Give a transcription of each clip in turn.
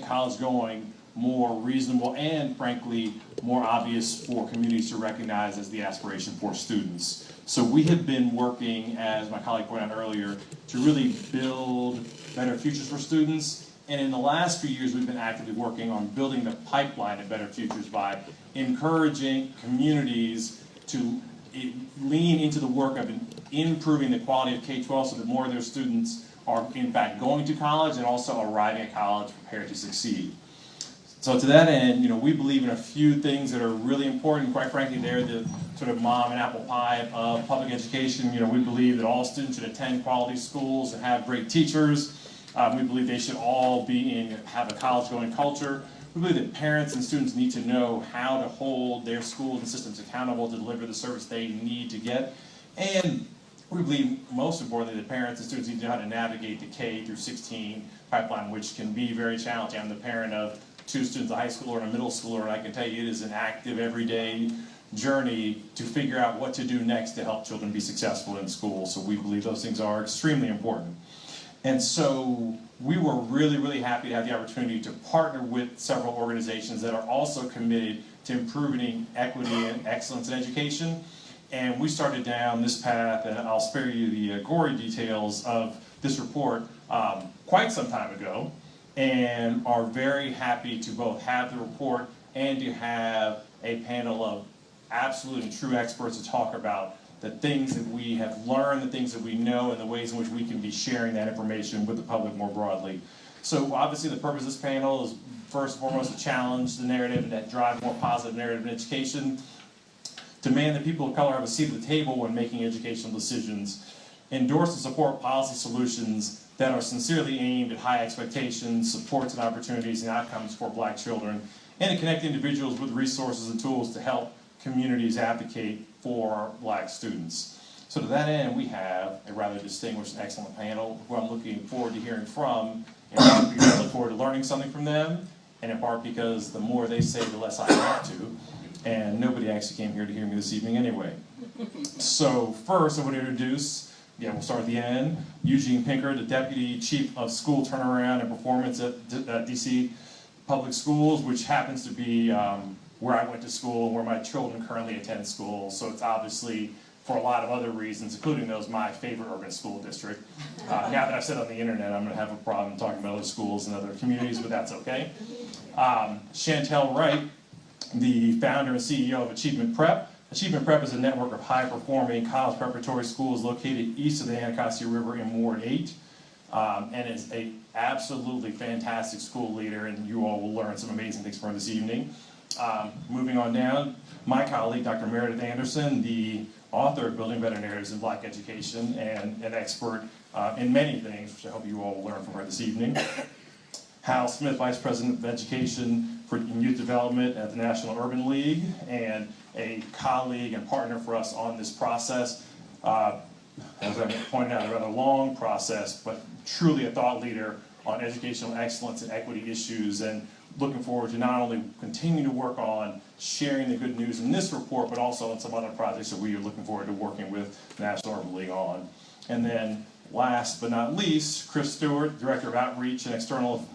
college going more reasonable and, frankly, more obvious for communities to recognize as the aspiration for students. So we have been working, as my colleague pointed out earlier, to really build better futures for students. And in the last few years, we've been actively working on building the pipeline of better futures by encouraging communities to lean into the work of improving the quality of K-12 so that more of their students are, in fact, going to college and also arriving at college prepared to succeed. So to that end, we believe in a few things that are really important. Quite frankly, they're the sort of mom and apple pie of public education. We believe that all students should attend quality schools and have great teachers. We believe they should all have a college-going culture. We believe that parents and students need to know how to hold their schools and systems accountable to deliver the service they need to get. And we believe, most importantly, that parents and students need to know how to navigate the K through 16 pipeline, which can be very challenging. I'm the parent of 2 students, a high schooler and a middle schooler, and I can tell you it is an active, everyday journey to figure out what to do next to help children be successful in school. So we believe those things are extremely important. And so we were really, really happy to have the opportunity to partner with several organizations that are also committed to improving equity and excellence in education. And we started down this path, and I'll spare you the gory details of this report quite some time ago, and are very happy to both have the report and to have a panel of absolute and true experts to talk about the things that we have learned, the things that we know, and the ways in which we can be sharing that information with the public more broadly. So obviously the purpose of this panel is first and foremost to challenge the narrative and to drive more positive narrative in education, demand that people of color have a seat at the table when making educational decisions, endorse and support policy solutions that are sincerely aimed at high expectations, supports and opportunities and outcomes for Black children, and to connect individuals with resources and tools to help communities advocate for Black students. So to that end, we have a rather distinguished and excellent panel who I'm looking forward to hearing from, in part because I look forward to learning something from them, and in part because the more they say, the less I have to, and nobody actually came here to hear me this evening anyway. So first, I want to introduce, we'll start at the end, Eugene Pinker, the Deputy Chief of School Turnaround and Performance at DC Public Schools, which happens to be where I went to school, where my children currently attend school. So it's obviously, for a lot of other reasons, including those, my favorite urban school district. Now that I've said on the internet, I'm going to have a problem talking about other schools and other communities, but that's okay. Chantel Wright, the founder and CEO of Achievement Prep. Achievement Prep is a network of high-performing college preparatory schools located east of the Anacostia River in Ward 8, and is an absolutely fantastic school leader, and you all will learn some amazing things from her this evening. Moving on down, my colleague, Dr. Meredith Henderson, the author of Building Better Narratives in Black Education and an expert in many things, which I hope you all will learn from her this evening. Hal Smith, Vice President of Education in Youth Development at the National Urban League, and a colleague and partner for us on this process. As I pointed out, a rather long process, but truly a thought leader on educational excellence and equity issues, and looking forward to not only continue to work on sharing the good news in this report, but also on some other projects that we are looking forward to working with the National Urban League on. And then last but not least, Chris Stewart, Director of Outreach and External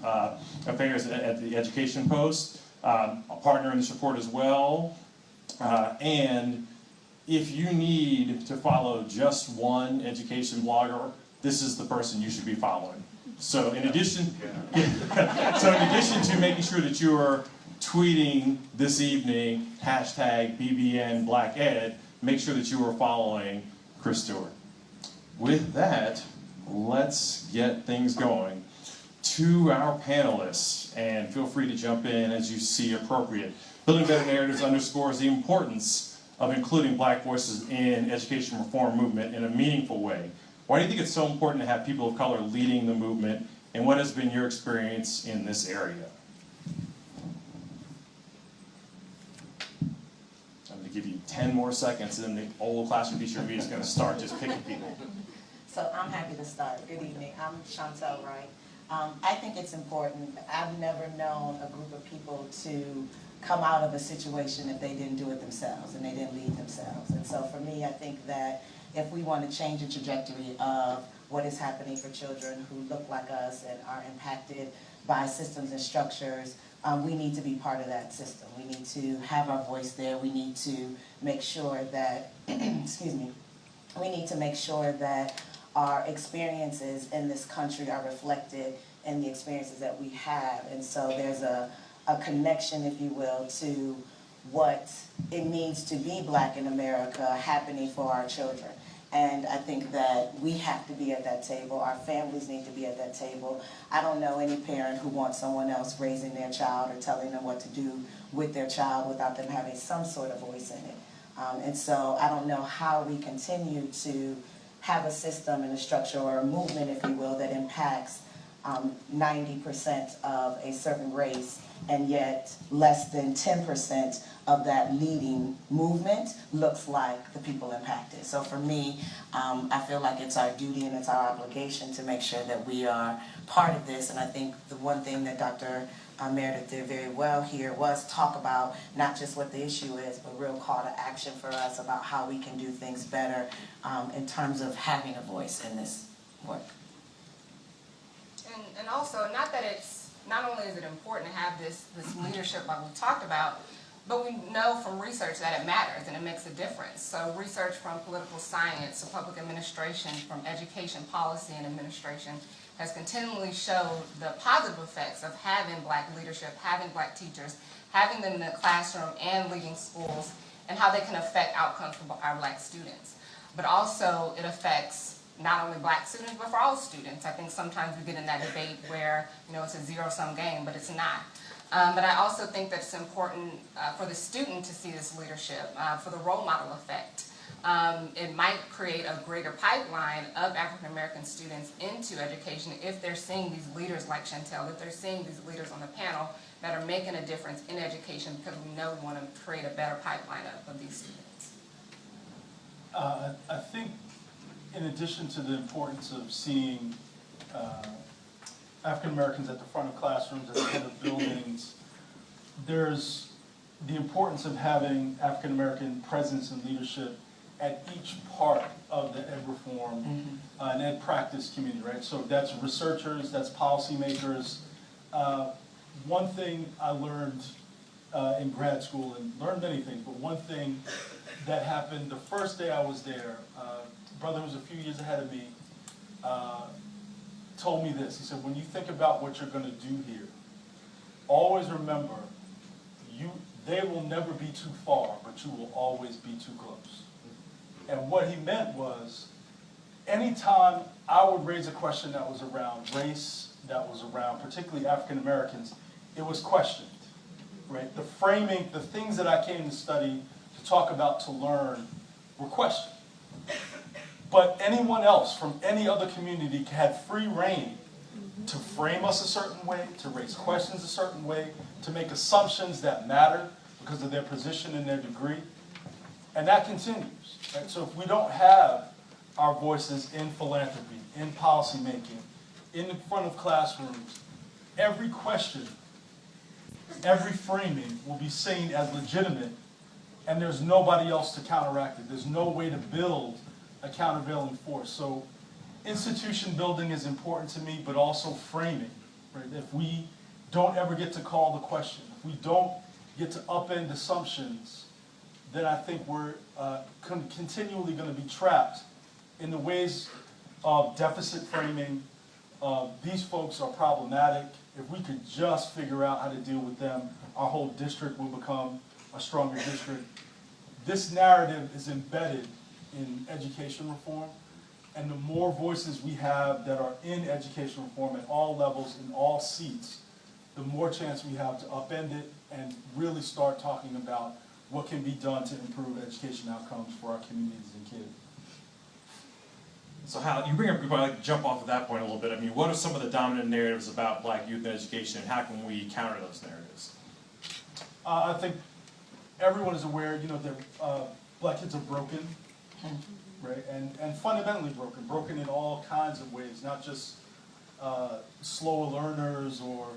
Affairs at the Education Post, a partner in this report as well. And if you need to follow just one education blogger, this is the person you should be following. So in addition to making sure that you are tweeting this evening, #BBNBlackEd, make sure that you are following Chris Stewart. With that, let's get things going. To our panelists, and feel free to jump in as you see appropriate. Building Better Narratives underscores the importance of including Black voices in education reform movement in a meaningful way. Why do you think it's so important to have people of color leading the movement, and what has been your experience in this area? I'm going to give you 10 more seconds, and then the old classroom teacher in me is going to start just picking people. So I'm happy to start. Good evening. I'm Chantel Wright. I think it's important. I've never known a group of people to come out of a situation if they didn't do it themselves and they didn't lead themselves. And so for me, I think that if we want to change the trajectory of what is happening for children who look like us and are impacted by systems and structures, we need to be part of that system. We need to have our voice there. We need to make sure that, excuse me, we need to make sure that our experiences in this country are reflected in the experiences that we have. And so there's a connection, if you will, to what it means to be Black in America happening for our children. And I think that we have to be at that table. Our families need to be at that table. I don't know any parent who wants someone else raising their child or telling them what to do with their child without them having some sort of voice in it. And so I don't know how we continue to have a system and a structure or a movement, if you will, that impacts 90% of a certain race, and yet less than 10% of that leading movement looks like the people impacted. So for me, I feel like it's our duty and it's our obligation to make sure that we are part of this. And I think the one thing that Dr. Meredith did very well here was talk about not just what the issue is, but real call to action for us about how we can do things better in terms of having a voice in this work. And also, not only is it important to have this leadership like we talked about, but we know from research that it matters and it makes a difference. So research from political science to public administration, from education policy and administration, has continually showed the positive effects of having Black leadership, having Black teachers, having them in the classroom and leading schools, and how they can affect outcomes for our Black students. But also it affects not only Black students, but for all students. I think sometimes we get in that debate where, it's a zero-sum game, but it's not. But I also think that it's important for the student to see this leadership, for the role model effect. It might create a greater pipeline of African American students into education if they're seeing these leaders like Chantel, if they're seeing these leaders on the panel that are making a difference in education, because we know we want to create a better pipeline of these students. I think in addition to the importance of seeing African Americans at the front of classrooms, at the head of buildings, there's the importance of having African American presence and leadership at each part of the ed reform and ed practice community, right? So that's researchers, that's policymakers. One thing I learned in grad school, and learned many things, but one thing that happened the first day I was there, a brother who was a few years ahead of me told me this. He said, when you think about what you're going to do here, always remember, they will never be too far, but you will always be too close. And what he meant was, anytime I would raise a question that was around race, that was around particularly African Americans, it was questioned, right? The framing, the things that I came to study, to talk about, to learn, were questioned. But anyone else from any other community had free reign to frame us a certain way, to raise questions a certain way, to make assumptions that mattered because of their position and their degree. And that continues. Right? So if we don't have our voices in philanthropy, in policymaking, in front of classrooms, every question, every framing will be seen as legitimate, and there's nobody else to counteract it. There's no way to build a countervailing force. So institution building is important to me, but also framing. Right? If we don't ever get to call the question, if we don't get to upend assumptions, then I think we're continually going to be trapped in the ways of deficit framing. These folks are problematic. If we could just figure out how to deal with them, our whole district will become a stronger district. This narrative is embedded in education reform, and the more voices we have that are in education reform at all levels, in all seats, the more chance we have to upend it and really start talking about what can be done to improve education outcomes for our communities and kids. So Hal, you bring up, I'd like to jump off of that point a little bit. I mean, what are some of the dominant narratives about Black youth and education, and how can we counter those narratives? I think everyone is aware, that Black kids are broken, right? And fundamentally broken in all kinds of ways, not just slower learners or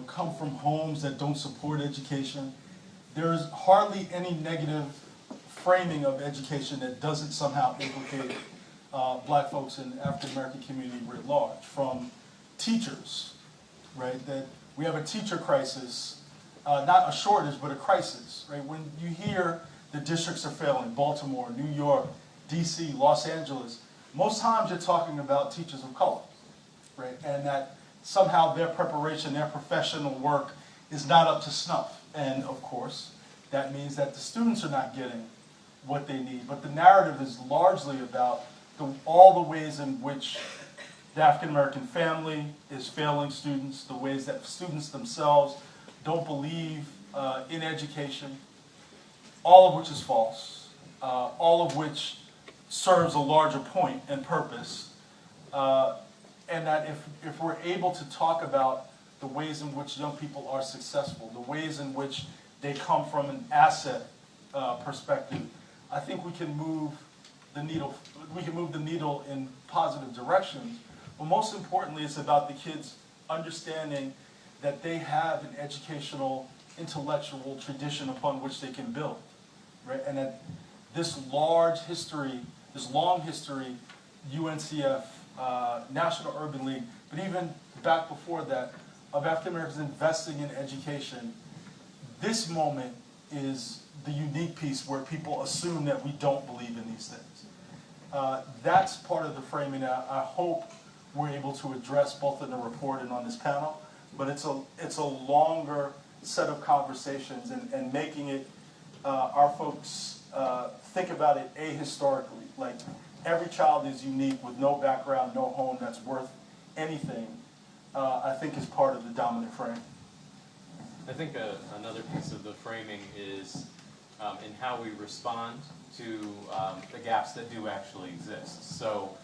come from homes that don't support education. There's hardly any negative framing of education that doesn't somehow implicate Black folks in the African American community writ large, from teachers right? That we have a teacher crisis, not a shortage, but a crisis, right? When you hear the districts are failing, Baltimore, New York, DC, Los Angeles, most times you're talking about teachers of color, right? And that somehow their preparation, their professional work is not up to snuff. And of course, that means that the students are not getting what they need. But the narrative is largely about all the ways in which the African American family is failing students, the ways that students themselves don't believe in education, all of which is false, all of which serves a larger point and purpose. And that if we're able to talk about the ways in which young people are successful, the ways in which they come from an asset perspective, I think we can move the needle. We can move the needle in positive directions. But most importantly, it's about the kids understanding that they have an educational, intellectual tradition upon which they can build, right? And that this long history, UNCF, National Urban League, but even back before that, of African Americans investing in education, this moment is the unique piece where people assume that we don't believe in these things. That's part of the framing that I hope we're able to address both in the report and on this panel, but it's a longer set of conversations and making it, our folks think about it ahistorically, like every child is unique with no background, no home that's worth anything, I think is part of the dominant frame. I think another piece of the framing is in how we respond to the gaps that do actually exist. So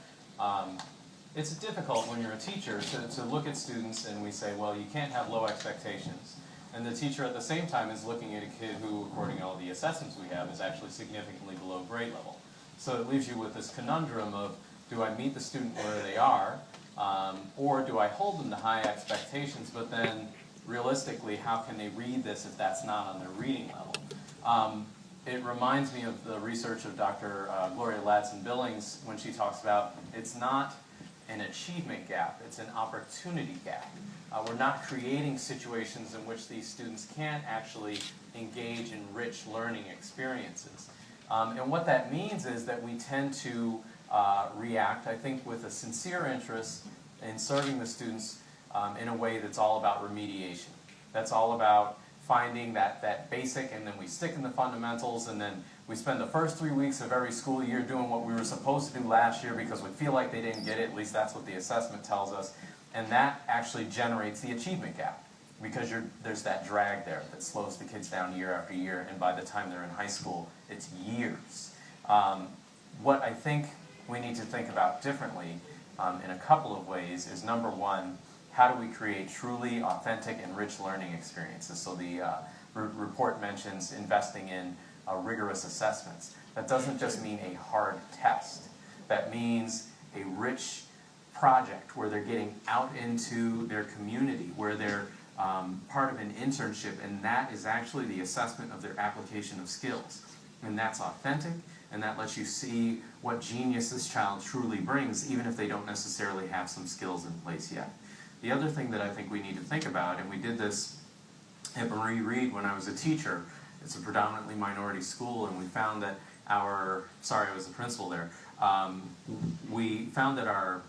it's difficult when you're a teacher to look at students and we say, well, you can't have low expectations. And the teacher at the same time is looking at a kid who, according to all the assessments we have, is actually significantly below grade level. So it leaves you with this conundrum of, do I meet the student where they are, or do I hold them to high expectations, but then realistically, how can they read this if that's not on their reading level? It reminds me of the research of Dr. Gloria Ladson-Billings when she talks about it's not an achievement gap, it's an opportunity gap. We're not creating situations in which these students can't actually engage in rich learning experiences. And what that means is that we tend to react, I think, with a sincere interest in serving the students in a way that's all about remediation. That's all about finding that basic, and then we stick in the fundamentals, and then we spend the first 3 weeks of every school year doing what we were supposed to do last year because we feel like they didn't get it, at least that's what the assessment tells us, and that actually generates the achievement gap because there's that drag there that slows the kids down year after year, and by the time they're in high school, it's years. What I think we need to think about differently in a couple of ways is, number one, how do we create truly authentic and rich learning experiences? So the report mentions investing in rigorous assessments. That doesn't just mean a hard test. That means a rich project where they're getting out into their community, where they're part of an internship, and that is actually the assessment of their application of skills. And that's authentic, and that lets you see what genius this child truly brings, even if they don't necessarily have some skills in place yet. The other thing that I think we need to think about, and we did this at Marie Reed when I was a teacher, it's a predominantly minority school, and we found that I was the principal there, we found that our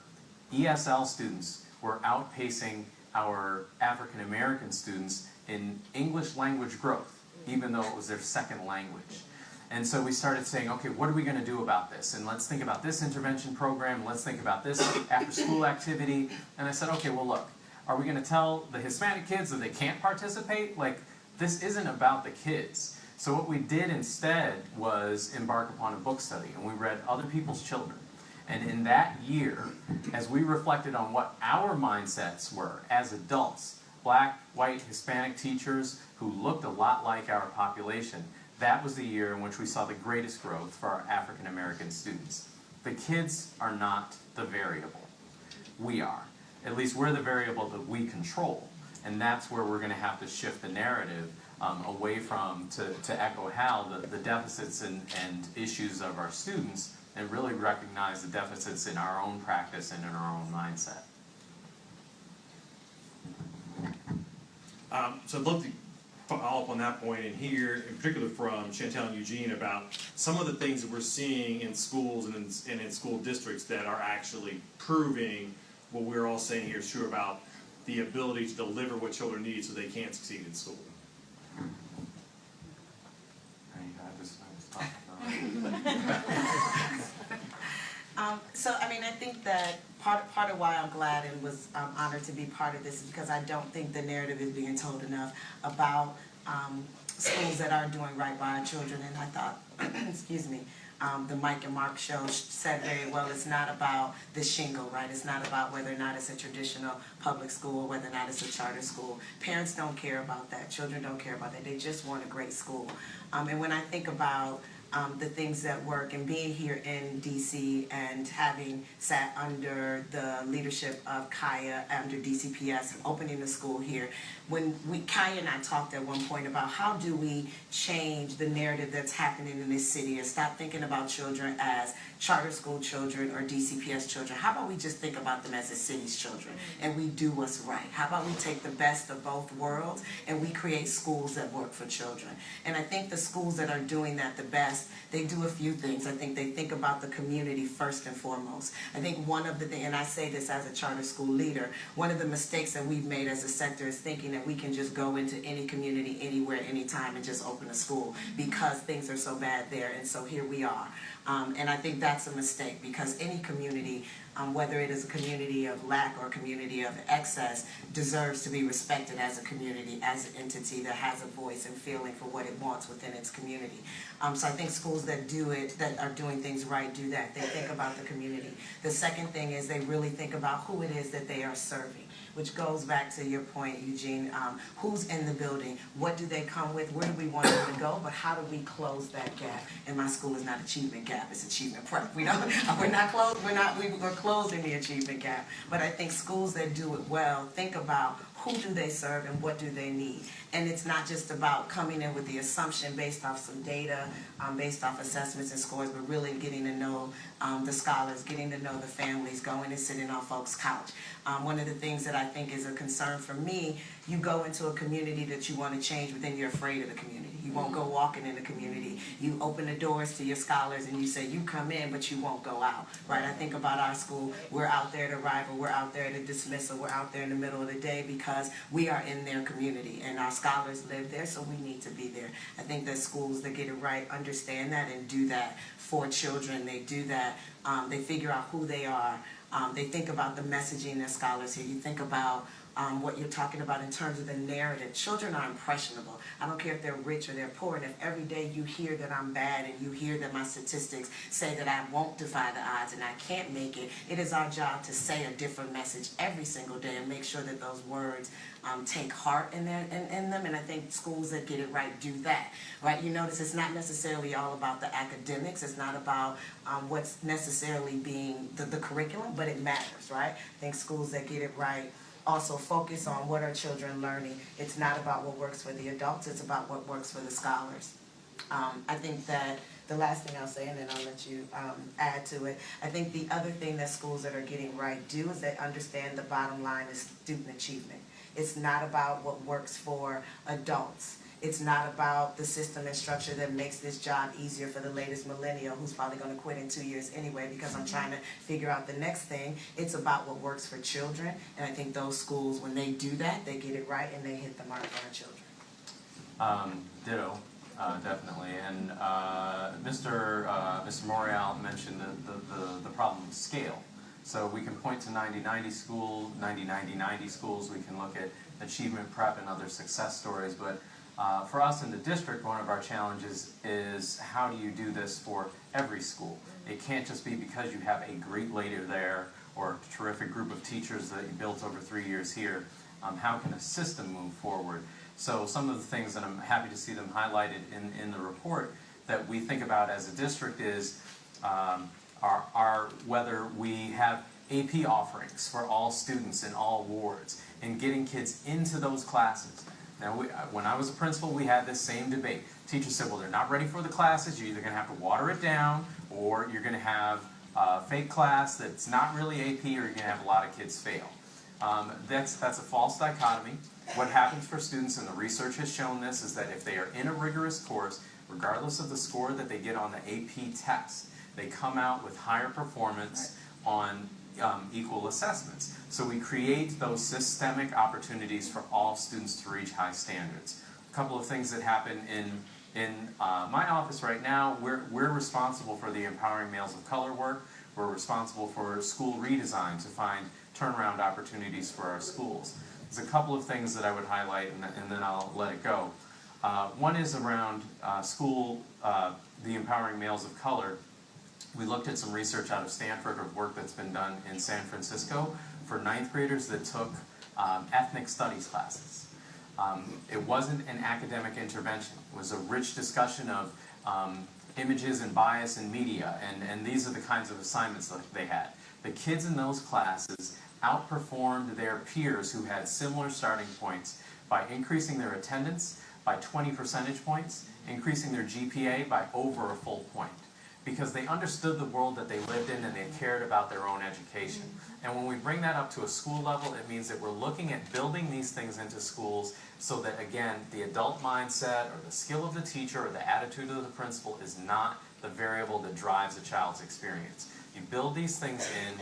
ESL students were outpacing our African American students in English language growth, even though it was their second language. And so we started saying, okay, what are we going to do about this? And let's think about this intervention program, let's think about this after-school activity. And I said, okay, well, look, are we going to tell the Hispanic kids that they can't participate? Like, this isn't about the kids. So what we did instead was embark upon a book study, and we read Other People's Children. And in that year, as we reflected on what our mindsets were as adults, black, white, Hispanic teachers who looked a lot like our population, that was the year in which we saw the greatest growth for our African American students. The kids are not the variable. We are. At least we're the variable that we control. And that's where we're going to have to shift the narrative away from, to echo Hal, the deficits and issues of our students, and really recognize the deficits in our own practice and in our own mindset. So I'd love to follow up on that point and hear, in particular from Chantel and Eugene, about some of the things that we're seeing in schools and in school districts that are actually proving what we're all saying here is true about the ability to deliver what children need so they can succeed in school. So, I mean, I think that part of why I'm glad and was honored to be part of this is because I don't think the narrative is being told enough about schools that are doing right by our children. And I thought, excuse me, the Mike and Mark show said very well, it's not about the shingle, right? It's not about whether or not it's a traditional public school or whether or not it's a charter school. Parents don't care about that. Children don't care about that. They just want a great school. And when I think about the things that work, and being here in DC and having sat under the leadership of Kaya under DCPS, opening the school here, when Kaya and I talked at one point about how do we change the narrative that's happening in this city and stop thinking about children as charter school children or DCPS children. How about we just think about them as the city's children and we do what's right? How about we take the best of both worlds and we create schools that work for children? And I think the schools that are doing that the best, they do a few things. I think they think about the community first and foremost. I think one of the things, and I say this as a charter school leader, one of the mistakes that we've made as a sector is thinking that we can just go into any community, anywhere, anytime and just open a school because things are so bad there, and so here we are. And I think that's a mistake because any community, whether it is a community of lack or a community of excess, deserves to be respected as a community, as an entity that has a voice and feeling for what it wants within its community. So I think schools that do it, that are doing things right, do that. They think about the community. The second thing is they really think about who it is that they are serving, which goes back to your point, Eugene. Who's in the building? What do they come with? Where do we want them to go? But how do we close that gap? And my school is not achievement gap; it's achievement prep. We're closing the achievement gap. But I think schools that do it well think about who do they serve and what do they need. And it's not just about coming in with the assumption based off some data, based off assessments and scores, but really getting to know the scholars, getting to know the families, going and sitting on folks' couch. One of the things that I think is a concern for me, you go into a community that you want to change, but then you're afraid of the community. You won't go walking in the community. You open the doors to your scholars and you say, you come in, but you won't go out, right? I think about our school. We're out there to rival. We're out there to dismissal. We're out there in the middle of the day because we are in their community and our scholars live there, so we need to be there. I think that schools that get it right understand that and do that for children. They do that. They figure out who they are. They think about the messaging that scholars hear. You think about what you're talking about in terms of the narrative. Children are impressionable. I don't care if they're rich or they're poor, and if every day you hear that I'm bad and you hear that my statistics say that I won't defy the odds and I can't make it, it is our job to say a different message every single day and make sure that those words take heart in them. And I think schools that get it right do that, right? You notice it's not necessarily all about the academics. It's not about what's necessarily being the curriculum, but it matters, right? I think schools that get it right also focus on what are children learning. It's not about what works for the adults, it's about what works for the scholars. I think that the last thing I'll say, and then I'll let you add to it, I think the other thing that schools that are getting right do is they understand the bottom line is student achievement. It's not about what works for adults. It's not about the system and structure that makes this job easier for the latest millennial who's probably going to quit in 2 years anyway because I'm trying to figure out the next thing. It's about what works for children, and I think those schools, when they do that, they get it right and they hit the mark on our children. Ditto, definitely. And Mr. Morial mentioned the problem of scale. So we can point to 90-90 schools, 90-90-90 schools. We can look at achievement prep and other success stories, but for us in the district, one of our challenges is how do you do this for every school? It can't just be because you have a great leader there or a terrific group of teachers that you built over 3 years here. How can a system move forward? So some of the things that I'm happy to see them highlighted in the report that we think about as a district is whether we have AP offerings for all students in all wards and getting kids into those classes. Now, when I was a principal, we had this same debate. Teachers said, well, they're not ready for the classes. You're either going to have to water it down, or you're going to have a fake class that's not really AP, or you're going to have a lot of kids fail. That's a false dichotomy. what happens for students, and the research has shown this, is that if they are in a rigorous course, regardless of the score that they get on the AP test, they come out with higher performance on equal assessments. So we create those systemic opportunities for all students to reach high standards. A couple of things that happen in my office right now, we're responsible for the Empowering Males of Color work. We're responsible for school redesign to find turnaround opportunities for our schools. There's a couple of things that I would highlight, and then I'll let it go. One is around the Empowering Males of Color. We looked at some research out of Stanford of work that's been done in San Francisco for 9th graders that took ethnic studies classes. It wasn't an academic intervention. It was a rich discussion of images and bias in media, and these are the kinds of assignments that they had. The kids in those classes outperformed their peers who had similar starting points by increasing their attendance by 20 percentage points, increasing their GPA by over a full point, because they understood the world that they lived in and they cared about their own education. And when we bring that up to a school level, it means that we're looking at building these things into schools so that, again, the adult mindset or the skill of the teacher or the attitude of the principal is not the variable that drives a child's experience. You build these things in,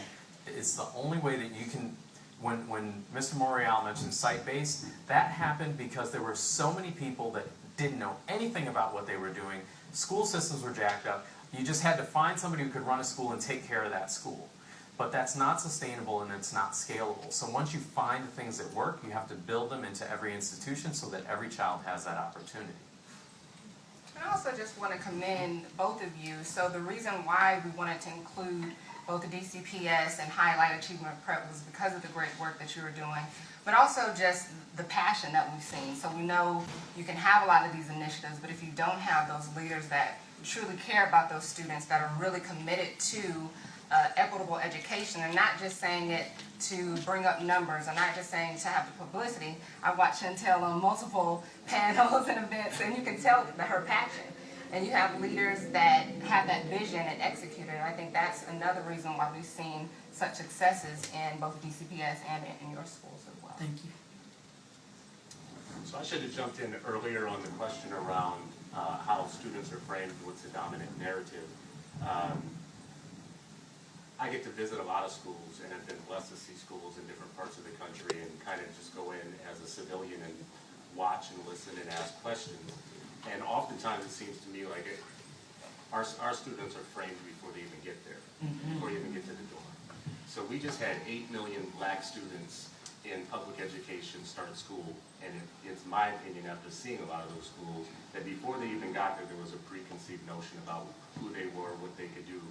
it's the only way that you can, when Mr. Morial mentioned site-based, that happened because there were so many people that didn't know anything about what they were doing. School systems were jacked up. You just had to find somebody who could run a school and take care of that school. But that's not sustainable and it's not scalable. So once you find the things that work, you have to build them into every institution so that every child has that opportunity. I also just want to commend both of you. So the reason why we wanted to include both the DCPS and highlight Achievement Prep was because of the great work that you were doing, but also just the passion that we've seen. So we know you can have a lot of these initiatives, but if you don't have those leaders that truly care about those students, that are really committed to equitable education, and not just saying it to bring up numbers, and not just saying to have the publicity. I watched Chantel on multiple panels and events, and you can tell her passion. And you have leaders that have that vision and execute it. And I think that's another reason why we've seen such successes in both DCPS and in your schools as well. Thank you. So I should have jumped in earlier on the question around how students are framed, what's the dominant narrative. I get to visit a lot of schools and have been blessed to see schools in different parts of the country and kind of just go in as a civilian and watch and listen and ask questions. And oftentimes it seems to me like our students are framed before they even get there, before they even get to the door. So we just had 8 million black students in public education start school, and it's my opinion, after seeing a lot of those schools, that before they even got there, there was a preconceived notion about who they were, what they could do.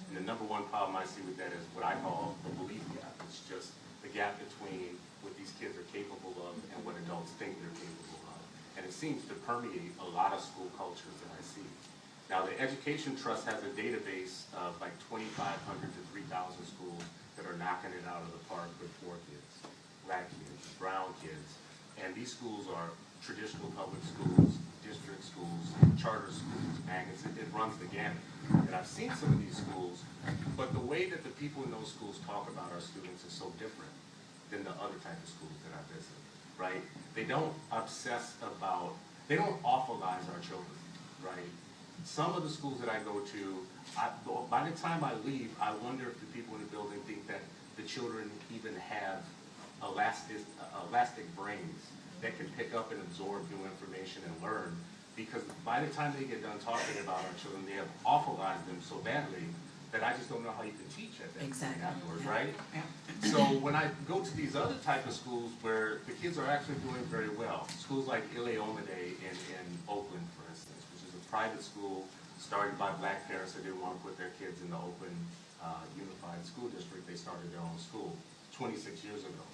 And the number one problem I see with that is what I call the belief gap. It's just the gap between what these kids are capable of and what adults think they're capable of. And it seems to permeate a lot of school cultures that I see. Now, the Education Trust has a database of like 2,500 to 3,000 schools that are knocking it out of the park with poor kids, black kids, brown kids. And these schools are traditional public schools, district schools, charter schools, magazines. It runs the gamut. And I've seen some of these schools, but the way that the people in those schools talk about our students is so different than the other type of schools that I visit, right? They don't obsess about, they don't awfulize our children, right? Some of the schools that I go to, by the time I leave, I wonder if the people in the building think that the children even have elastic brains that can pick up and absorb new information and learn, because by the time they get done talking about our children, they have awfulized them so badly that I just don't know how you can teach at that point afterwards, right? Yeah. So when I go to these other type of schools where the kids are actually doing very well, schools like Ileomade in Oakland, for instance, which is a private school started by black parents that didn't want to put their kids in the Oakland Unified School District. They started their own school 26 years ago.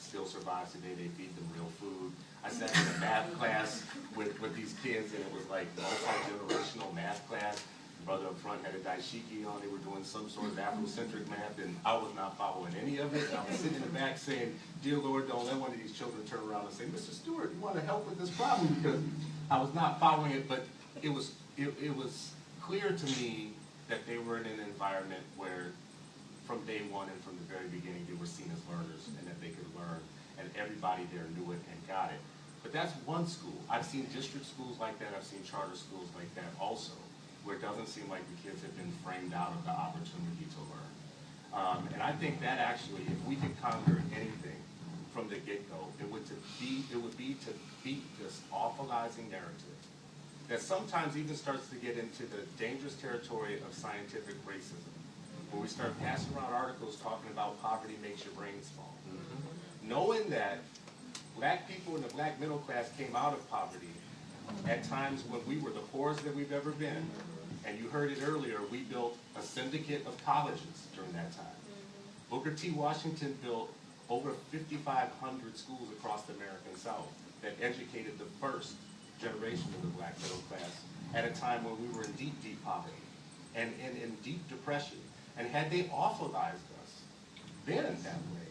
Still survives today. They feed them real food. I sat in a math class with these kids, and it was like multi-generational math class. The brother up front had a daishiki on. They were doing some sort of Afrocentric math, and I was not following any of it. I was sitting in the back saying, "Dear Lord, don't let one of these children turn around and say, Mr. Stewart, you want to help with this problem?" Because I was not following it, but it was clear to me that they were in an environment where from day one and from the very beginning, they were seen as learners and that they could learn. and everybody there knew it and got it. But that's one school. I've seen district schools like that, I've seen charter schools like that also, where it doesn't seem like the kids have been framed out of the opportunity to learn. And I think that actually, if we could conquer anything from the get-go, it would be to beat this awfulizing narrative that sometimes even starts to get into the dangerous territory of scientific racism, where we start passing around articles talking about poverty makes your brain small. Knowing that black people in the black middle class came out of poverty at times when we were the poorest that we've ever been, and you heard it earlier, we built a syndicate of colleges during that time. Booker T. Washington built over 5,500 schools across the American South that educated the first generation of the black middle class at a time when we were in deep, deep poverty and in deep depression. And had they awfulized us then that way,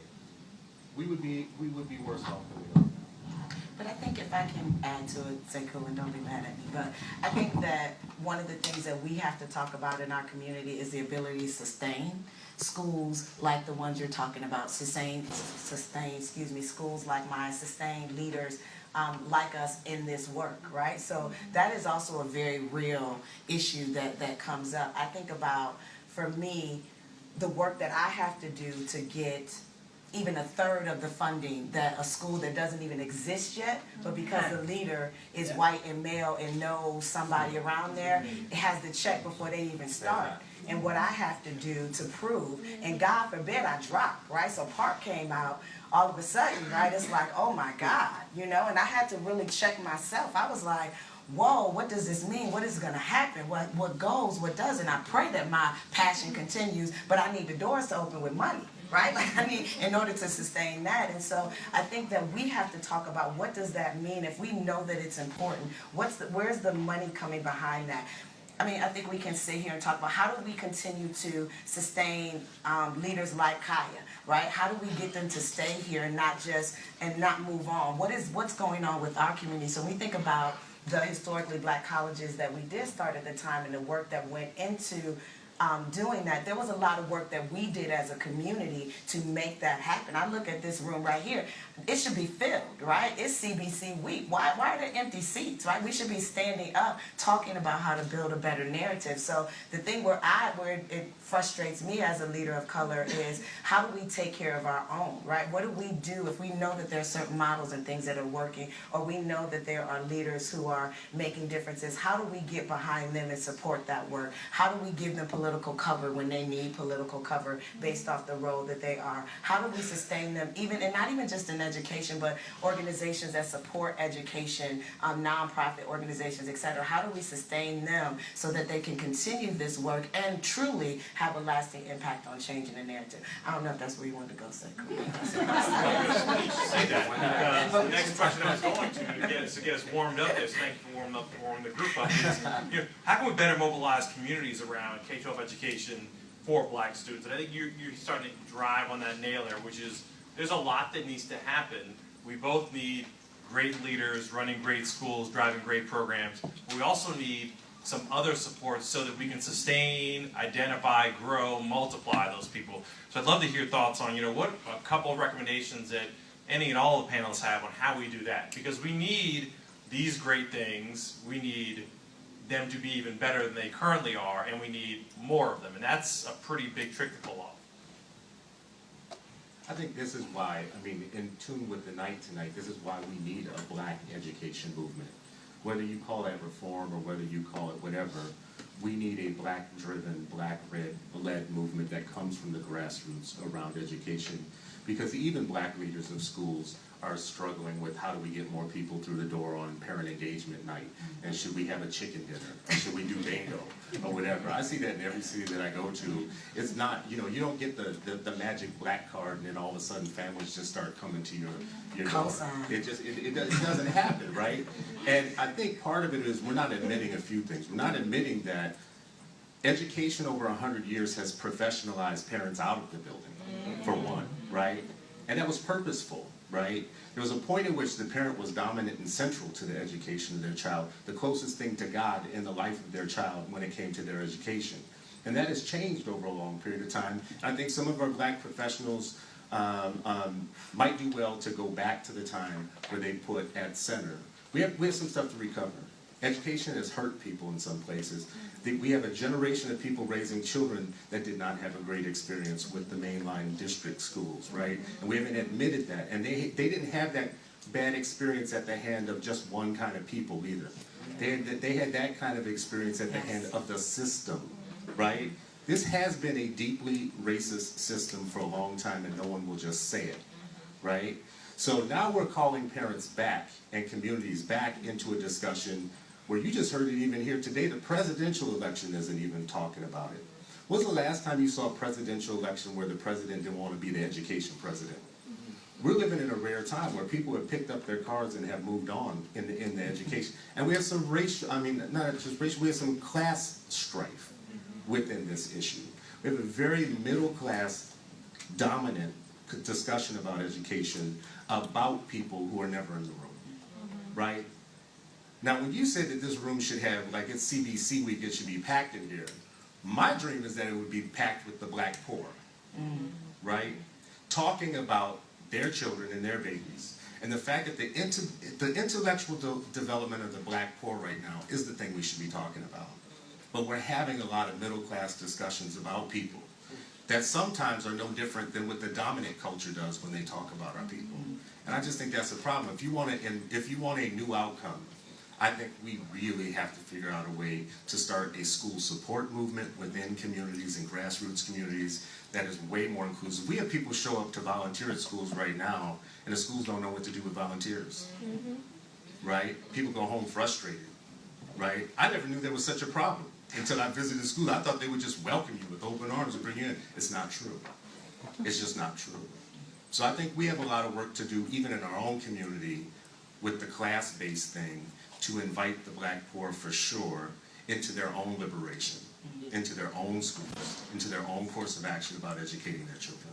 we would be worse off than we are now. But I think if I can add to it, say cool and don't be mad at me, but I think that one of the things that we have to talk about in our community is the ability to sustain schools like the ones you're talking about, sustain, schools like mine, sustain leaders like us in this work, right? So that is also a very real issue that comes up. I think about, for me, the work that I have to do to get even a third of the funding that a school that doesn't even exist yet, but because the leader is white and male and knows somebody around there, it has to check before they even start. And what I have to do to prove, and God forbid I drop, right? So Park came out, all of a sudden, right, it's like, oh my God, you know, and I had to really check myself. I was like, whoa, what does this mean? What is going to happen? What goes, what doesn't? I pray that my passion continues, but I need the doors to open with money, right? Like I need, in order to sustain that. And so I think that we have to talk about what does that mean if we know that it's important. Where's the money coming behind that? I mean, I think we can sit here and talk about how do we continue to sustain leaders like Kaya, right? How do we get them to stay here and not move on? What's going on with our community? So when we think about the historically black colleges that we did start at the time and the work that went into doing that, there was a lot of work that we did as a community to make that happen. I look at this room right here. It should be filled, right? It's CBC week. Why are there empty seats, right? We should be standing up talking about how to build a better narrative. So the thing where it frustrates me as a leader of color is how do we take care of our own, right? What do we do if we know that there are certain models and things that are working, or we know that there are leaders who are making differences? How do we get behind them and support that work? How do we give them political cover when they need political cover based off the role that they are? How do we sustain them, and not even just in education, but organizations that support education, nonprofit organizations, etc. How do we sustain them so that they can continue this work and truly have a lasting impact on changing the narrative? I don't know if that's where you wanted to go, say. The next question I was going to get us warmed up is, thank you for warming the group up, is, how can we better mobilize communities around K-12 education for black students? And I think you're starting to drive on that nail there, which is there's a lot that needs to happen. We both need great leaders running great schools, driving great programs, but we also need some other support so that we can sustain, identify, grow, multiply those people. So I'd love to hear thoughts on, what a couple of recommendations that any and all the panelists have on how we do that. Because we need these great things, we need them to be even better than they currently are, and we need more of them. And that's a pretty big trick to pull off. I think this is why, in tune with the night tonight, this is why we need a black education movement. Whether you call that reform or whether you call it whatever, we need a black-driven, black-led movement that comes from the grassroots around education. Because even black leaders of schools are struggling with how do we get more people through the door on parent engagement night, and should we have a chicken dinner, or should we do bingo, or whatever. I see that in every city that I go to. It's not, you don't get the magic black card and then all of a sudden families just start coming to your door. It doesn't happen, right? And I think part of it is we're not admitting a few things. We're not admitting that education over 100 years has professionalized parents out of the building, for one, right? And that was purposeful. Right? There was a point in which the parent was dominant and central to the education of their child, the closest thing to God in the life of their child when it came to their education. And that has changed over a long period of time. I think some of our black professionals might do well to go back to the time where they put at center. We have some stuff to recover. Education has hurt people in some places. We have a generation of people raising children that did not have a great experience with the mainline district schools, right? And we haven't admitted that. And they didn't have that bad experience at the hand of just one kind of people either. They had that kind of experience at the hand of the system, right? This has been a deeply racist system for a long time, and no one will just say it, right? So now we're calling parents back and communities back into a discussion where you just heard it even here today. The presidential election isn't even talking about it. When was the last time you saw a presidential election where the president didn't want to be the education president? We're living in a rare time where people have picked up their cards and have moved on in the education. And we have some racial, I mean, not just racial, we have some class strife within this issue. We have a very middle class dominant discussion about education, about people who are never in the room, right? Now, when you say that this room should have, like it's CBC week, it should be packed in here, my dream is that it would be packed with the black poor, right? Talking about their children and their babies. And the fact that the intellectual development of the black poor right now is the thing we should be talking about. But we're having a lot of middle class discussions about people that sometimes are no different than what the dominant culture does when they talk about our people. And I just think that's a problem. If you want a new outcome, I think we really have to figure out a way to start a school support movement within communities and grassroots communities that is way more inclusive. We have people show up to volunteer at schools right now, and the schools don't know what to do with volunteers, right? People go home frustrated, right? I never knew there was such a problem until I visited school. I thought they would just welcome you with open arms and bring you in. It's not true. It's just not true. So I think we have a lot of work to do, even in our own community, with the class-based thing, to invite the black poor for sure into their own liberation, into their own schools, into their own course of action about educating their children.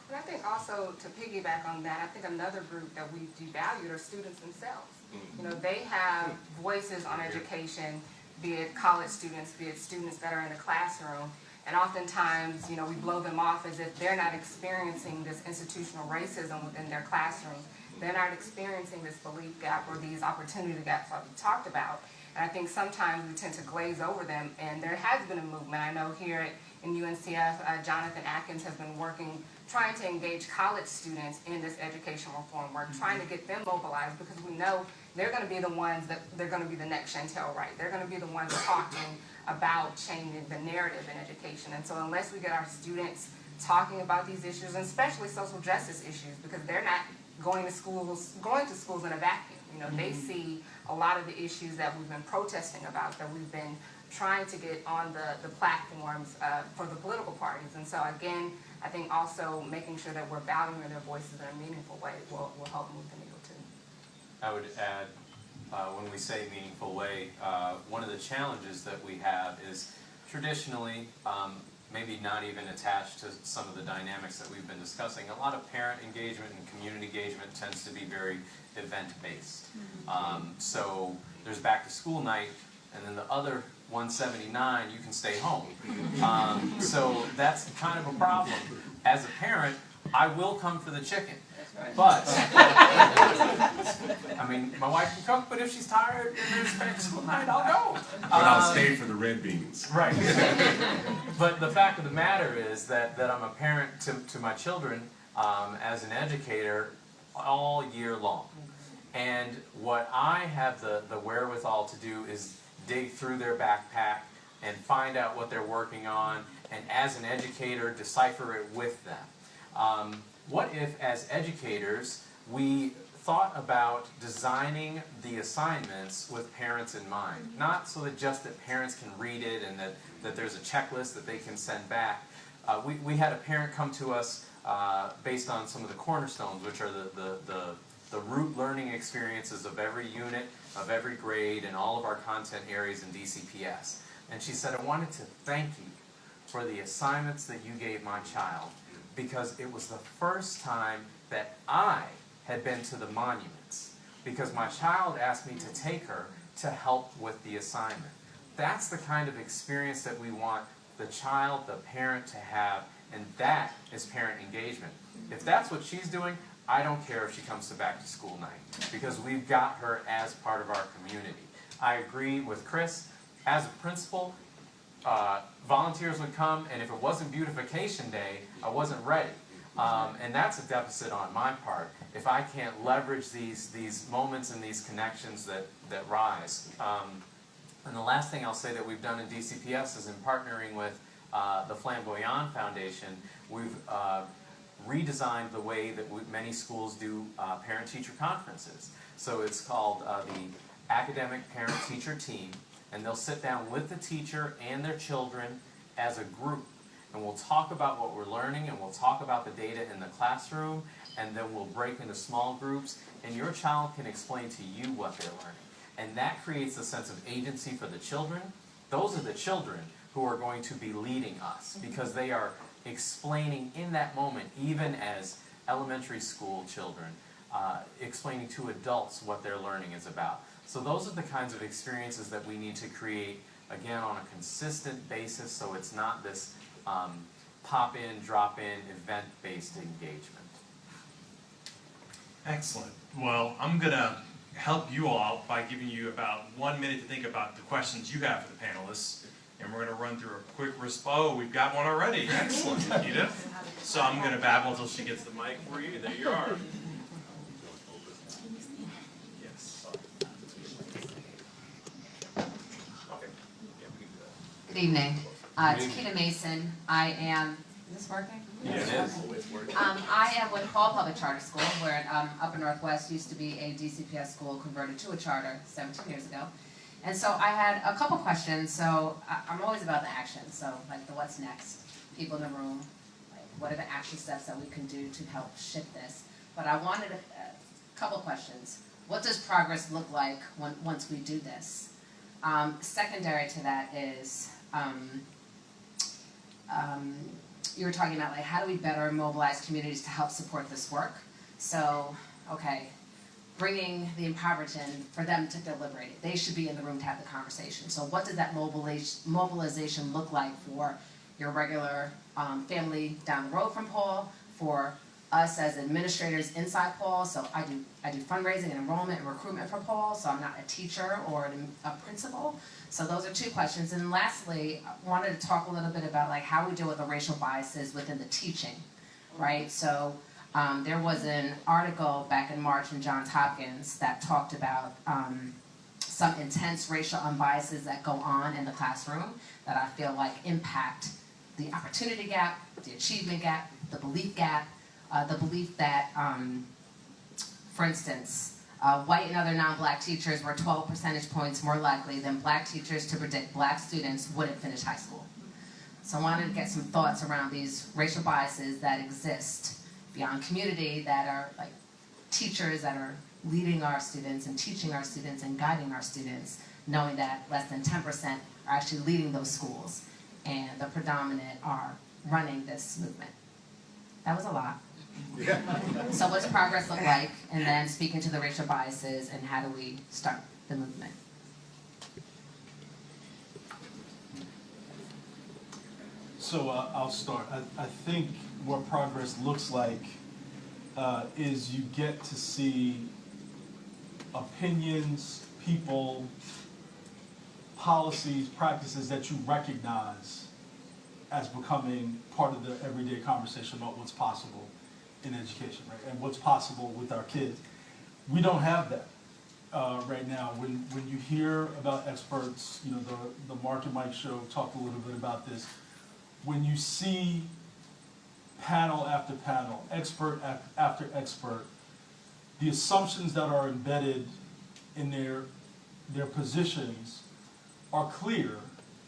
But I think also, to piggyback on that, I think another group that we devalued are students themselves. You know, they have voices on education, be it college students, be it students that are in the classroom, and oftentimes, you know, we blow them off as if they're not experiencing this institutional racism within their classrooms. They're not experiencing this belief gap or these opportunity gaps that we talked about. And I think sometimes we tend to glaze over them, and there has been a movement. I know here in UNCF, Jonathan Atkins has been working, trying to engage college students in this education reform work, trying to get them mobilized, because we know they're going to be the ones that, they're going to be the next Chantel Wright. They're going to be the ones talking about changing the narrative in education. And so unless we get our students talking about these issues, and especially social justice issues, because they're not going to schools in a vacuum. You know, they see a lot of the issues that we've been protesting about, that we've been trying to get on the platforms for the political parties. And so again, I think also making sure that we're valuing their voices in a meaningful way will help move the needle too. I would add, when we say meaningful way, one of the challenges that we have is traditionally, maybe not even attached to some of the dynamics that we've been discussing, a lot of parent engagement and community engagement tends to be very event-based. So there's back to school night, and then the other 179, you can stay home. So that's kind of a problem. As a parent, I will come for the chicken. But, I mean, my wife can cook, but if she's tired and there's back to school night, I'll go. But I'll stay for the red beans. Right. But the fact of the matter is that I'm a parent to my children as an educator all year long. And what I have the wherewithal to do is dig through their backpack and find out what they're working on, and as an educator, decipher it with them. What if, as educators, we thought about designing the assignments with parents in mind? Not so that just that parents can read it and that there's a checklist that they can send back. We had a parent come to us based on some of the cornerstones, which are the root learning experiences of every unit, of every grade, and all of our content areas in DCPS. And she said, I wanted to thank you for the assignments that you gave my child, because it was the first time that I had been to the monuments, because my child asked me to take her to help with the assignment. That's the kind of experience that we want the child, the parent to have, and that is parent engagement. If that's what she's doing, I don't care if she comes to back to school night, because we've got her as part of our community. I agree with Chris. As a principal, volunteers would come, and if it wasn't beautification day, I wasn't ready. And that's a deficit on my part, if I can't leverage these moments and these connections that rise. And the last thing I'll say that we've done in DCPS is in partnering with the Flamboyant Foundation, we've redesigned the way that many schools do parent-teacher conferences. So it's called the Academic Parent-Teacher Team, and they'll sit down with the teacher and their children as a group. And we'll talk about what we're learning, and we'll talk about the data in the classroom, and then we'll break into small groups, and your child can explain to you what they're learning. And that creates a sense of agency for the children. Those are the children who are going to be leading us, because they are explaining in that moment, even as elementary school children, explaining to adults what their learning is about. So those are the kinds of experiences that we need to create, again, on a consistent basis, so it's not this pop-in, drop-in, event-based engagement. Excellent. Well, I'm going to help you all out by giving you about 1 minute to think about the questions you have for the panelists. And we're going to run through a quick oh, we've got one already. Excellent, Nikita. So I'm going to babble until she gets the mic for you. There you are. Yes. Okay. Yeah, we can do that. Good evening. Nikita Mason. I am, is this working? Yes, it is. I am with Hall Public Charter School, where Upper Northwest used to be a DCPS school converted to a charter 17 years ago. And so I had a couple questions. So I'm always about the action. So like the what's next, people in the room, like what are the action steps that we can do to help shift this? But I wanted a couple questions. What does progress look like once we do this? Secondary to that is, you were talking about like how do we better mobilize communities to help support this work? So, okay, bringing the impoverished in for them to feel liberated. They should be in the room to have the conversation. So what does that mobilization look like for your regular family down the road from Paul, for us as administrators inside Paul? So I do fundraising and enrollment and recruitment for Paul, so I'm not a teacher or a principal. So those are two questions. And lastly, I wanted to talk a little bit about like how we deal with the racial biases within the teaching, right? So there was an article back in March in Johns Hopkins that talked about some intense racial unbiases that go on in the classroom that I feel like impact the opportunity gap, the achievement gap, the belief gap, the belief that, for instance, white and other non-black teachers were 12 percentage points more likely than black teachers to predict black students wouldn't finish high school. So I wanted to get some thoughts around these racial biases that exist beyond community, that are like teachers that are leading our students and teaching our students and guiding our students, knowing that less than 10% are actually leading those schools and the predominant are running this movement. That was a lot. Yeah. So what's progress look like? And then speaking to the racial biases and how do we start the movement? So I'll start. I think what progress looks like is you get to see opinions, people, policies, practices that you recognize as becoming part of the everyday conversation about what's possible in education, right? And what's possible with our kids. We don't have that right now. When you hear about experts, you know, the Mark and Mike show talked a little bit about this. When you see panel after panel, expert after expert, the assumptions that are embedded in their positions are clear.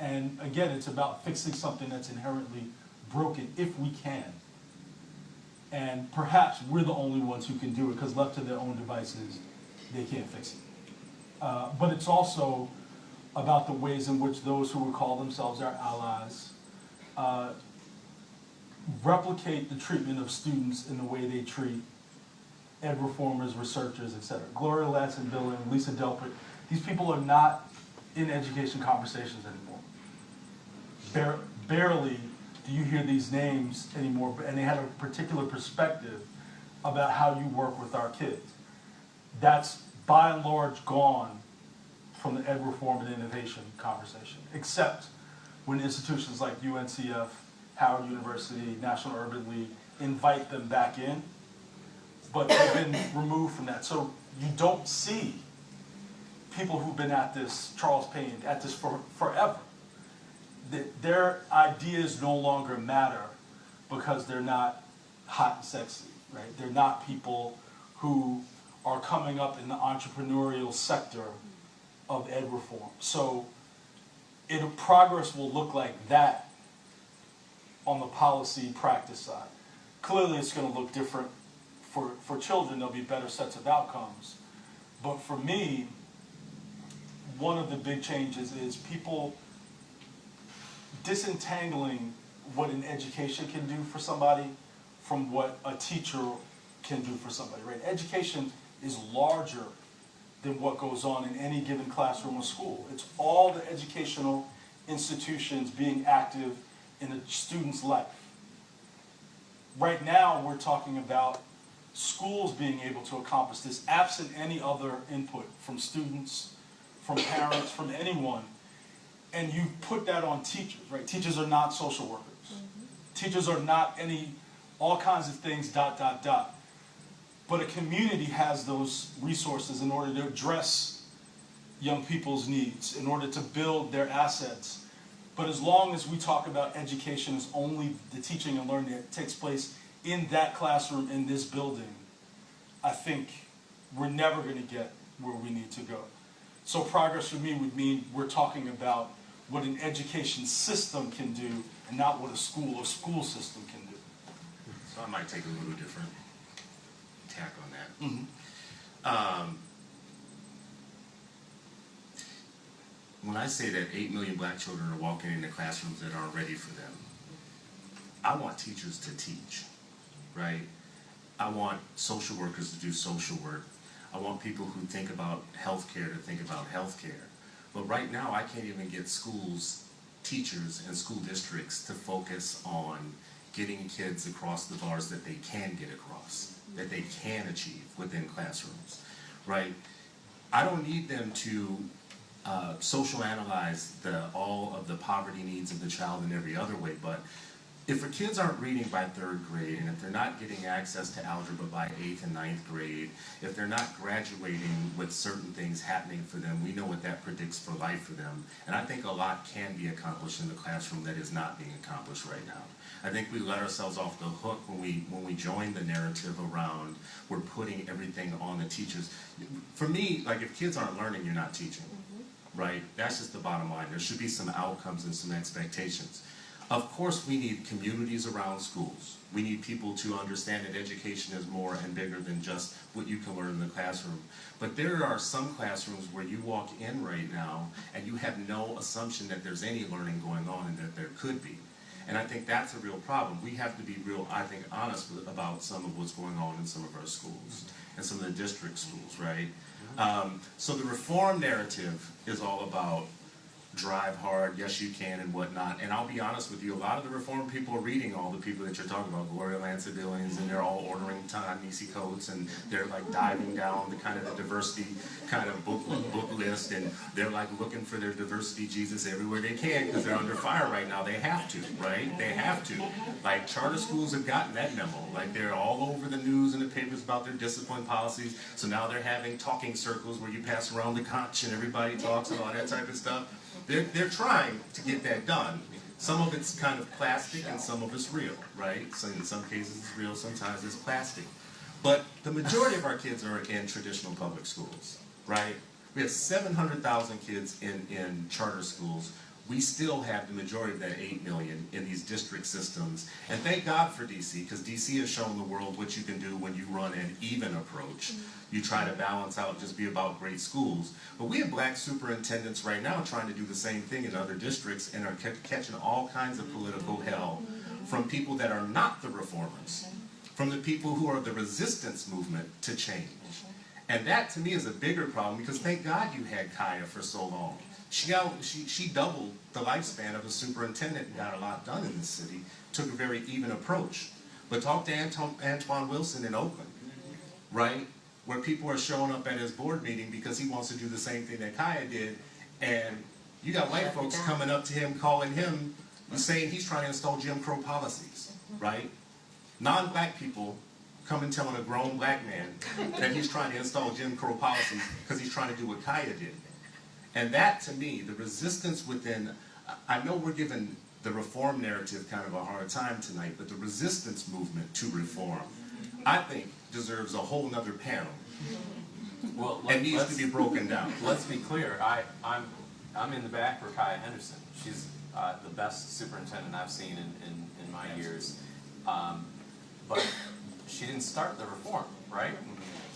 And again, it's about fixing something that's inherently broken if we can. And perhaps we're the only ones who can do it, because left to their own devices, they can't fix it. But it's also about the ways in which those who would call themselves our allies replicate the treatment of students in the way they treat ed reformers, researchers, etc. Gloria Ladson-Billing, Lisa Delpit, these people are not in education conversations anymore. Barely do you hear these names anymore, and they had a particular perspective about how you work with our kids. That's by and large gone from the ed reform and innovation conversation, except when institutions like UNCF, Howard University, National Urban League invite them back in, but they've been removed from that. So you don't see people who've been at this, Charles Payne, at this for forever. Their ideas no longer matter because they're not hot and sexy, right? They're not people who are coming up in the entrepreneurial sector of ed reform. So progress will look like that on the policy practice side. Clearly it's going to look different for children. There'll be better sets of outcomes. But for me, one of the big changes is people disentangling what an education can do for somebody from what a teacher can do for somebody, right? Education is larger than what goes on in any given classroom or school. It's all the educational institutions being active in a student's life. Right now, we're talking about schools being able to accomplish this absent any other input from students, from parents, from anyone. And you put that on teachers, right? Teachers are not social workers. Teachers are not all kinds of things, ... But a community has those resources in order to address young people's needs, in order to build their assets. But as long as we talk about education as only the teaching and learning that takes place in that classroom, in this building, I think we're never going to get where we need to go. So progress for me would mean we're talking about what an education system can do and not what a school or school system can do. So I might take a little different tack on that. Mm-hmm. When I say that 8 million black children are walking into classrooms that aren't ready for them, I want teachers to teach, right? I want social workers to do social work. I want people who think about healthcare to think about healthcare. But right now, I can't even get schools, teachers, and school districts to focus on getting kids across the bars that they can get across, that they can achieve within classrooms, right? I don't need them to social analyze all of the poverty needs of the child in every other way, but if our kids aren't reading by 3rd grade, and if they're not getting access to algebra by 8th and 9th grade, if they're not graduating with certain things happening for them, we know what that predicts for life for them. And I think a lot can be accomplished in the classroom that is not being accomplished right now. I think we let ourselves off the hook when we join the narrative around we're putting everything on the teachers. For me, like, if kids aren't learning, you're not teaching, right? That's just the bottom line. There should be some outcomes and some expectations. Of course, we need communities around schools. We need people to understand that education is more and bigger than just what you can learn in the classroom. But there are some classrooms where you walk in right now and you have no assumption that there's any learning going on and that there could be. And I think that's a real problem. We have to be real, I think, honest about some of what's going on in some of our schools and some of the district schools, right? So the reform narrative is all about drive hard, yes you can, and whatnot. And I'll be honest with you, a lot of the reform people are reading all the people that you're talking about, Gloria Lancey-Billings, and they're all ordering Ta-Nehisi Coates, and they're like diving down the kind of the diversity kind of book list, and they're like looking for their diversity Jesus everywhere they can because they're under fire right now. They have to, right? They have to. Like, charter schools have gotten that memo. Like, they're all over the news and the papers about their discipline policies. So now they're having talking circles where you pass around the conch and everybody talks and all that type of stuff. They're trying to get that done. Some of it's kind of plastic and some of it's real, right? So in some cases it's real, sometimes it's plastic. But the majority of our kids are in traditional public schools, right? We have 700,000 kids in charter schools. We still have the majority of that 8 million in these district systems. And thank God for DC, because DC has shown the world what you can do when you run an even approach. You try to balance out, just be about great schools. But we have black superintendents right now trying to do the same thing in other districts and are catching all kinds of political hell from people that are not the reformers, from the people who are the resistance movement to change. And that to me is a bigger problem because thank God you had Kaya for so long. She doubled the lifespan of a superintendent and got a lot done in this city, took a very even approach. But talk to Antoine Wilson in Oakland, right? Where people are showing up at his board meeting because he wants to do the same thing that Kaya did. And you got white folks coming up to him, calling him, saying he's trying to install Jim Crow policies, right? Non-black people come and telling a grown black man that he's trying to install Jim Crow policies because he's trying to do what Kaya did. And that, to me, the resistance within, I know we're giving the reform narrative kind of a hard time tonight, but the resistance movement to reform, I think, deserves a whole nother panel. Well, and needs to be broken down. Let's be clear. I'm in the back for Kaya Henderson. She's the best superintendent I've seen in my years. But she didn't start the reform, right?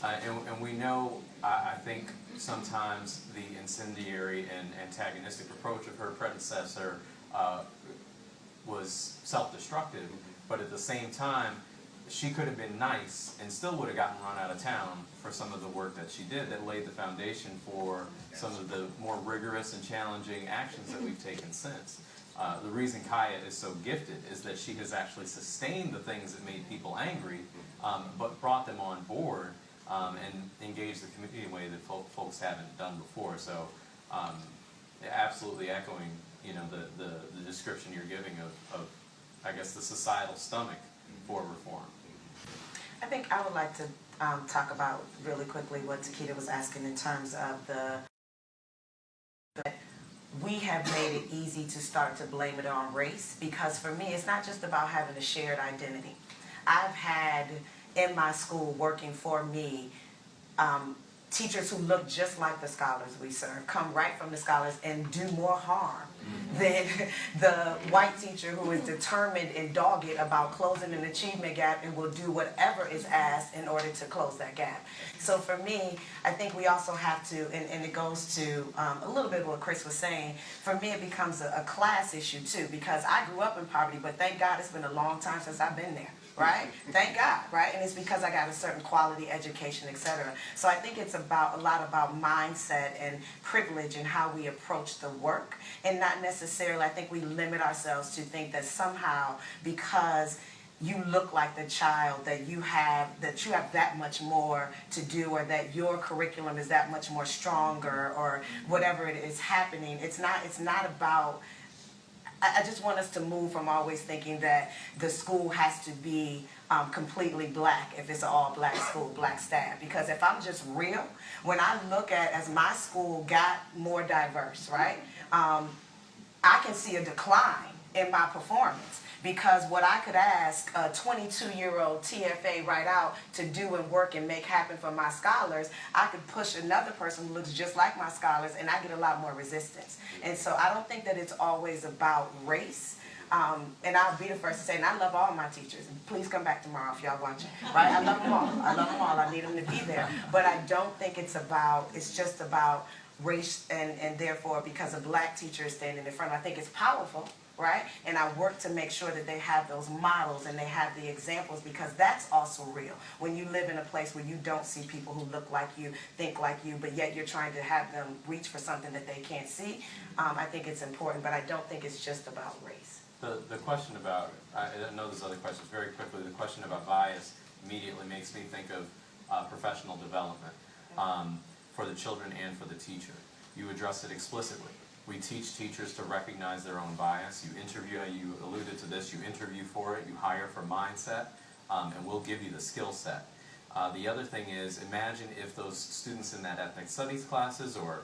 And we know, I think, sometimes the incendiary and antagonistic approach of her predecessor was self-destructive, but at the same time, she could have been nice and still would have gotten run out of town for some of the work that she did that laid the foundation for some of the more rigorous and challenging actions that we've taken since. The reason Kaya is so gifted is that she has actually sustained the things that made people angry, but brought them on board and engaged the community in a way that folks haven't done before. So absolutely echoing, you know, the description you're giving of, I guess, the societal stomach for reform. I think I would like to talk about really quickly what Takeda was asking in terms of we have made it easy to start to blame it on race, because for me it's not just about having a shared identity. I've had in my school working for me teachers who look just like the scholars we serve, come right from the scholars and do more harm than the white teacher who is determined and dogged about closing an achievement gap and will do whatever is asked in order to close that gap. So for me, I think we also have to, and it goes to a little bit of what Chris was saying, for me it becomes a class issue too, because I grew up in poverty, but thank God it's been a long time since I've been there. Right? Thank God, right? And it's because I got a certain quality education, etc. So I think it's about a lot about mindset and privilege and how we approach the work, and not necessarily, I think we limit ourselves to think that somehow because you look like the child that you have that much more to do, or that your curriculum is that much more stronger, or whatever it is happening. It's not about, I just want us to move from always thinking that the school has to be completely black if it's an all-black school, black staff. Because if I'm just real, when I look at, as my school got more diverse, right, I can see a decline in my performance. Because what I could ask a 22-year-old TFA right out to do and work and make happen for my scholars, I could push another person who looks just like my scholars, and I get a lot more resistance. And so I don't think that it's always about race. And I'll be the first to say, and I love all my teachers. Please come back tomorrow if y'all watching. Right? I love them all. I love them all. I need them to be there. But I don't think it's just about race, and therefore because a black teacher is standing in front. I think it's powerful. Right? And I work to make sure that they have those models and they have the examples, because that's also real. When you live in a place where you don't see people who look like you, think like you, but yet you're trying to have them reach for something that they can't see, I think it's important, but I don't think it's just about race. The question about, I know there's other questions, very quickly, the question about bias immediately makes me think of professional development for the children and for the teacher. You address it explicitly. We teach teachers to recognize their own bias. You interview, you alluded to this, you interview for it, you hire for mindset, and we'll give you the skill set. The other thing is, imagine if those students in that ethnic studies classes or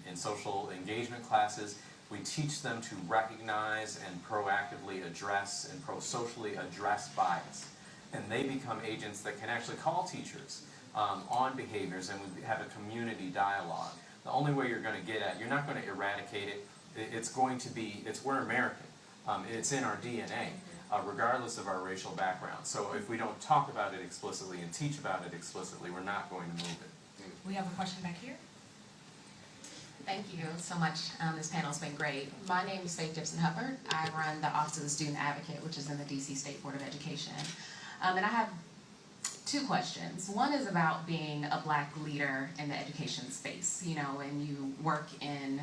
in social engagement classes, we teach them to recognize and proactively address and pro-socially address bias. And they become agents that can actually call teachers on behaviors, and we have a community dialogue. The only way you're going to get at, you're not going to eradicate it. We're American. It's in our DNA, regardless of our racial background. So if we don't talk about it explicitly and teach about it explicitly, we're not going to move it. We have a question back here. Thank you so much. This panel's been great. My name is Faith Hubbard. I run the Office of the Student Advocate, which is in the DC State Board of Education. And I have two questions. One is about being a Black leader in the education space, you know, and you work in,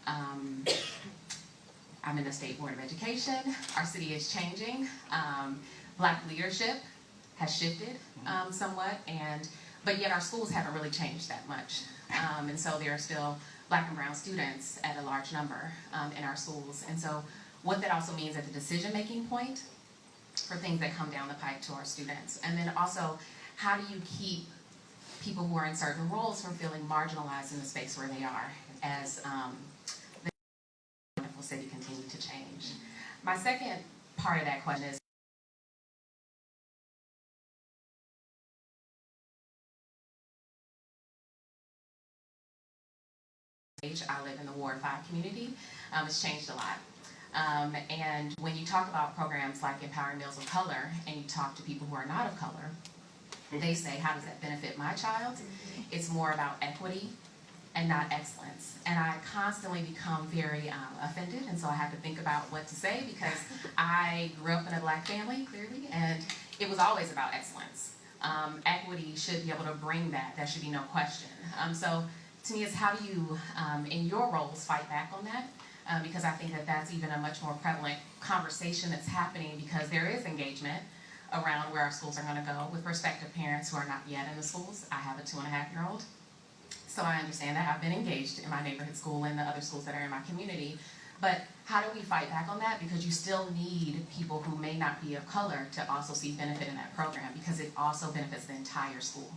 I'm in the State Board of Education. Our city is changing. Black leadership has shifted somewhat, but yet our schools haven't really changed that much. And so there are still Black and brown students at a large number in our schools. And so what that also means at the decision-making point for things that come down the pike to our students. And then also, how do you keep people who are in certain roles from feeling marginalized in the space where they are as the wonderful city continue to change? My second part of that question is, I live in the Ward 5 community. It's changed a lot. And when you talk about programs like Empowering Meals of Color, and you talk to people who are not of color, they say, how does that benefit my child? It's more about equity and not excellence. And I constantly become very offended, and so I have to think about what to say, because I grew up in a Black family, clearly, and it was always about excellence. Equity should be able to bring that. There should be no question. So to me, it's how do you, in your roles, fight back on that? Because I think that that's even a much more prevalent conversation that's happening, because there is engagement around where our schools are going to go with prospective parents who are not yet in the schools. I have a 2.5-year-old, so I understand that. I've been engaged in my neighborhood school and the other schools that are in my community. But how do we fight back on that? Because you still need people who may not be of color to also see benefit in that program, because it also benefits the entire school.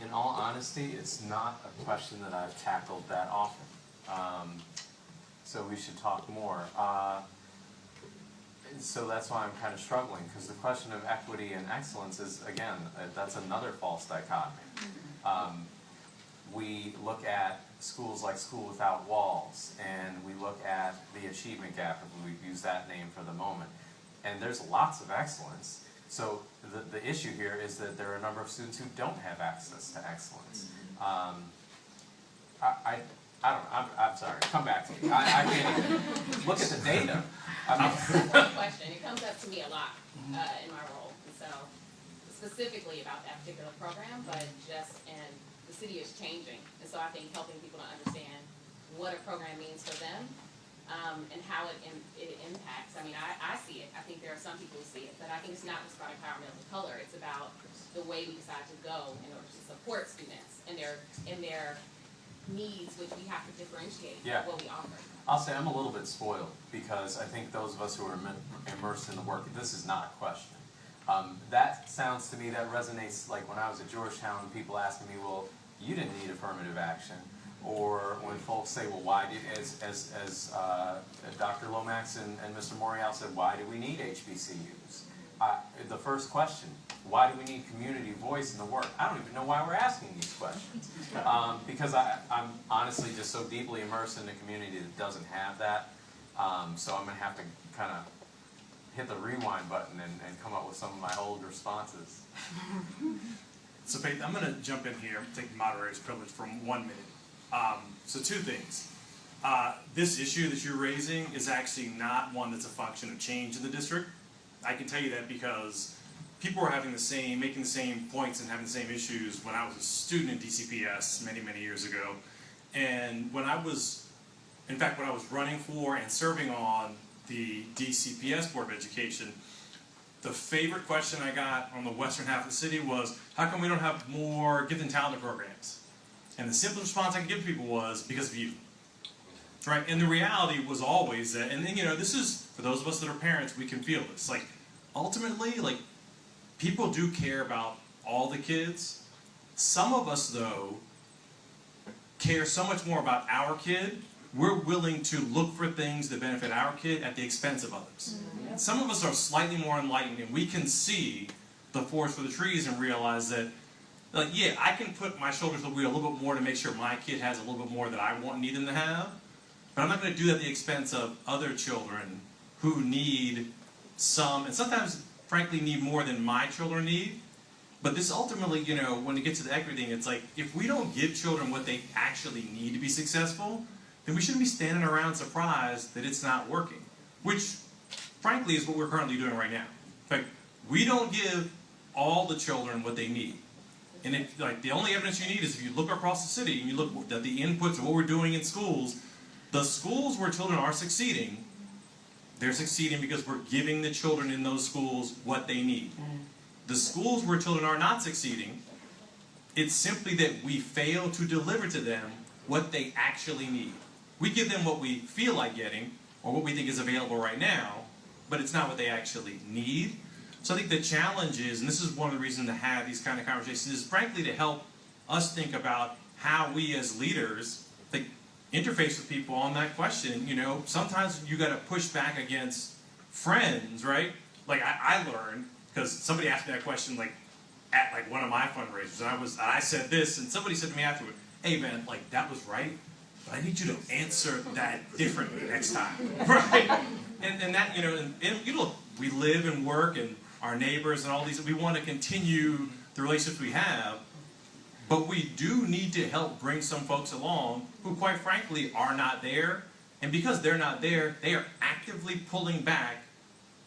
In all honesty, it's not a question that I've tackled that often. So we should talk more. So that's why I'm kind of struggling, because the question of equity and excellence is, again, that's another false dichotomy. We look at schools like School Without Walls, and we look at the achievement gap, if we use that name for the moment. And there's lots of excellence. So the issue here is that there are a number of students who don't have access to excellence. I don't know, I'm sorry, come back to me. I can't even look at the data. One question, it comes up to me a lot in my role, and so specifically about that particular program, but just in the city is changing, and so I think helping people to understand what a program means for them, and how it impacts. I mean, I see it. I think there are some people who see it, but I think it's not just about Empowering Meals of Color. It's about the way we decide to go in order to support students and their needs, which we have to differentiate what we offer. I'll say I'm a little bit spoiled, because I think those of us who are immersed in the work, this is not a question. That sounds to me, that resonates like when I was at Georgetown, people asking me, well, you didn't need affirmative action. Or when folks say, well, why did, as Dr. Lomax and Mr. Morial said, why do we need HBCUs? The first question, why do we need community voice in the work? I don't even know why we're asking these questions. Because I'm honestly just so deeply immersed in a community that doesn't have that. So I'm going to have to kind of hit the rewind button and come up with some of my old responses. So Faith, I'm going to jump in here, take the moderator's privilege for 1 minute. So two things. This issue that you're raising is actually not one that's a function of change in the district. I can tell you that because people were making the same points and having the same issues when I was a student in DCPS many, many years ago. And when I was running for and serving on the DCPS Board of Education, the favorite question I got on the western half of the city was, how come we don't have more gifted and talented programs? And the simple response I could give people was, because of you. Right? And the reality was always that, and then, this is, for those of us that are parents, we can feel this. Like, ultimately, like, people do care about all the kids. Some of us, though, care so much more about our kid, we're willing to look for things that benefit our kid at the expense of others. Mm-hmm. Some of us are slightly more enlightened, and we can see the forest for the trees and realize that, like, yeah, I can put my shoulders to the wheel a little bit more to make sure my kid has a little bit more that I want and need them to have, but I'm not going to do that at the expense of other children who need some, and sometimes, frankly, need more than my children need. But this ultimately, when it gets to the equity thing, it's like, if we don't give children what they actually need to be successful, then we shouldn't be standing around surprised that it's not working. which frankly is what we're currently doing right now. In fact, we don't give all the children what they need. And if, like, the only evidence you need is if you look across the city and you look at the inputs of what we're doing in schools, the schools where children are succeeding, they're succeeding because we're giving the children in those schools what they need. The schools where children are not succeeding, it's simply that we fail to deliver to them what they actually need. We give them what we feel like getting, or what we think is available right now, but it's not what they actually need. So I think the challenge is, and this is one of the reasons to have these kind of conversations, is frankly to help us think about how we as leaders think, interface with people on that question. You know, sometimes you got to push back against friends, right? Like I learned, because somebody asked me that question like at like one of my fundraisers, and I said this, and somebody said to me afterward, "Hey man, like that was right, but I need you to answer that differently next time," right? And that, you know, and you know, we live and work and our neighbors and all these, we want to continue the relationships we have, but we do need to help bring some folks along who, quite frankly, are not there. And because they're not there, they are actively pulling back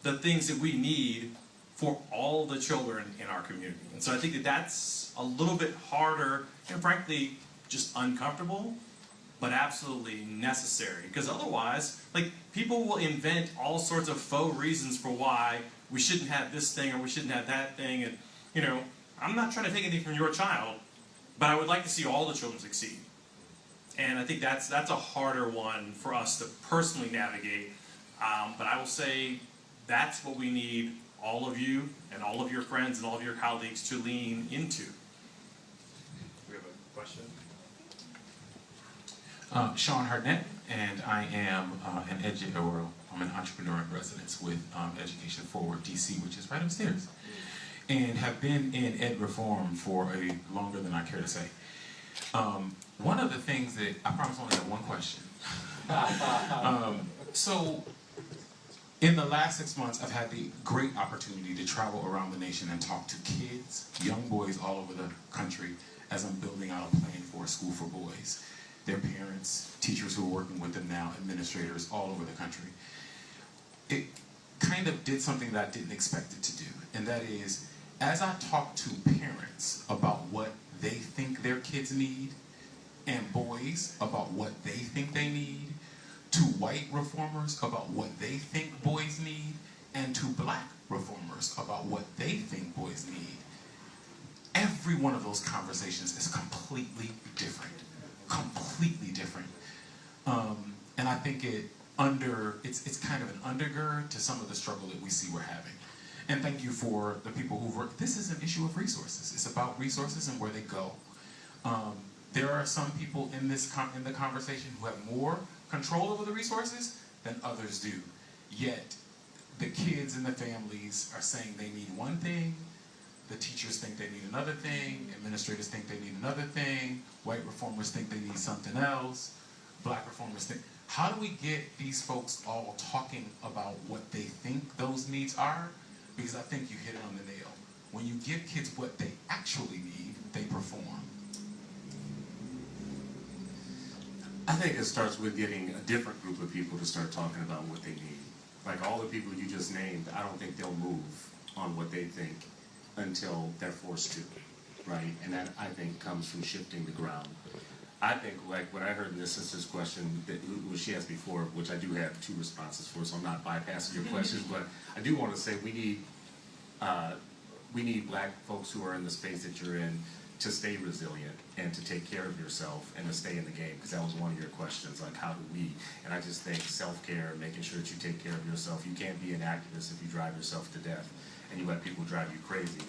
the things that we need for all the children in our community. And so I think that that's a little bit harder and, frankly, just uncomfortable, but absolutely necessary. Because otherwise, like, people will invent all sorts of faux reasons for why we shouldn't have this thing or we shouldn't have that thing. And, you know, I'm not trying to take anything from your child, but I would like to see all the children succeed. And I think that's a harder one for us to personally navigate. But I will say that's what we need all of you and all of your friends and all of your colleagues to lean into. We have a question. Sean Hartnett, and I am I'm an entrepreneur in residence with Education Forward DC, which is right upstairs, and have been in ed reform for longer than I care to say. One of the things that I promise I only have one question. So, in the last 6 months, I've had the great opportunity to travel around the nation and talk to kids, young boys all over the country, as I'm building out a plan for a school for boys. Their parents, teachers who are working with them now, administrators all over the country. It kind of did something that I didn't expect it to do, and that is, as I talk to parents about what they think their kids need, and boys about what they think they need, to white reformers about what they think boys need, and to black reformers about what they think boys need, every one of those conversations is completely different. Completely different. And I think it's kind of an undergird to some of the struggle that we see we're having. And thank you for the people who've worked. This is an issue of resources. It's about resources and where they go. There are some people in the conversation who have more control over the resources than others do. Yet, the kids and the families are saying they need one thing, the teachers think they need another thing, administrators think they need another thing, white reformers think they need something else, black reformers think. How do we get these folks all talking about what they think those needs are? Because I think you hit it on the nail. When you give kids what they actually need, they perform. I think it starts with getting a different group of people to start talking about what they need. Like all the people you just named, I don't think they'll move on what they think until they're forced to, right? And that, I think, comes from shifting the ground. I think, like what I heard in this sister's question that she asked before, which I do have two responses for, so I'm not bypassing your questions, but I do want to say we need black folks who are in the space that you're in to stay resilient and to take care of yourself and to stay in the game, because that was one of your questions, like how do we? And I just think self-care, making sure that you take care of yourself. You can't be an activist if you drive yourself to death and you let people drive you crazy.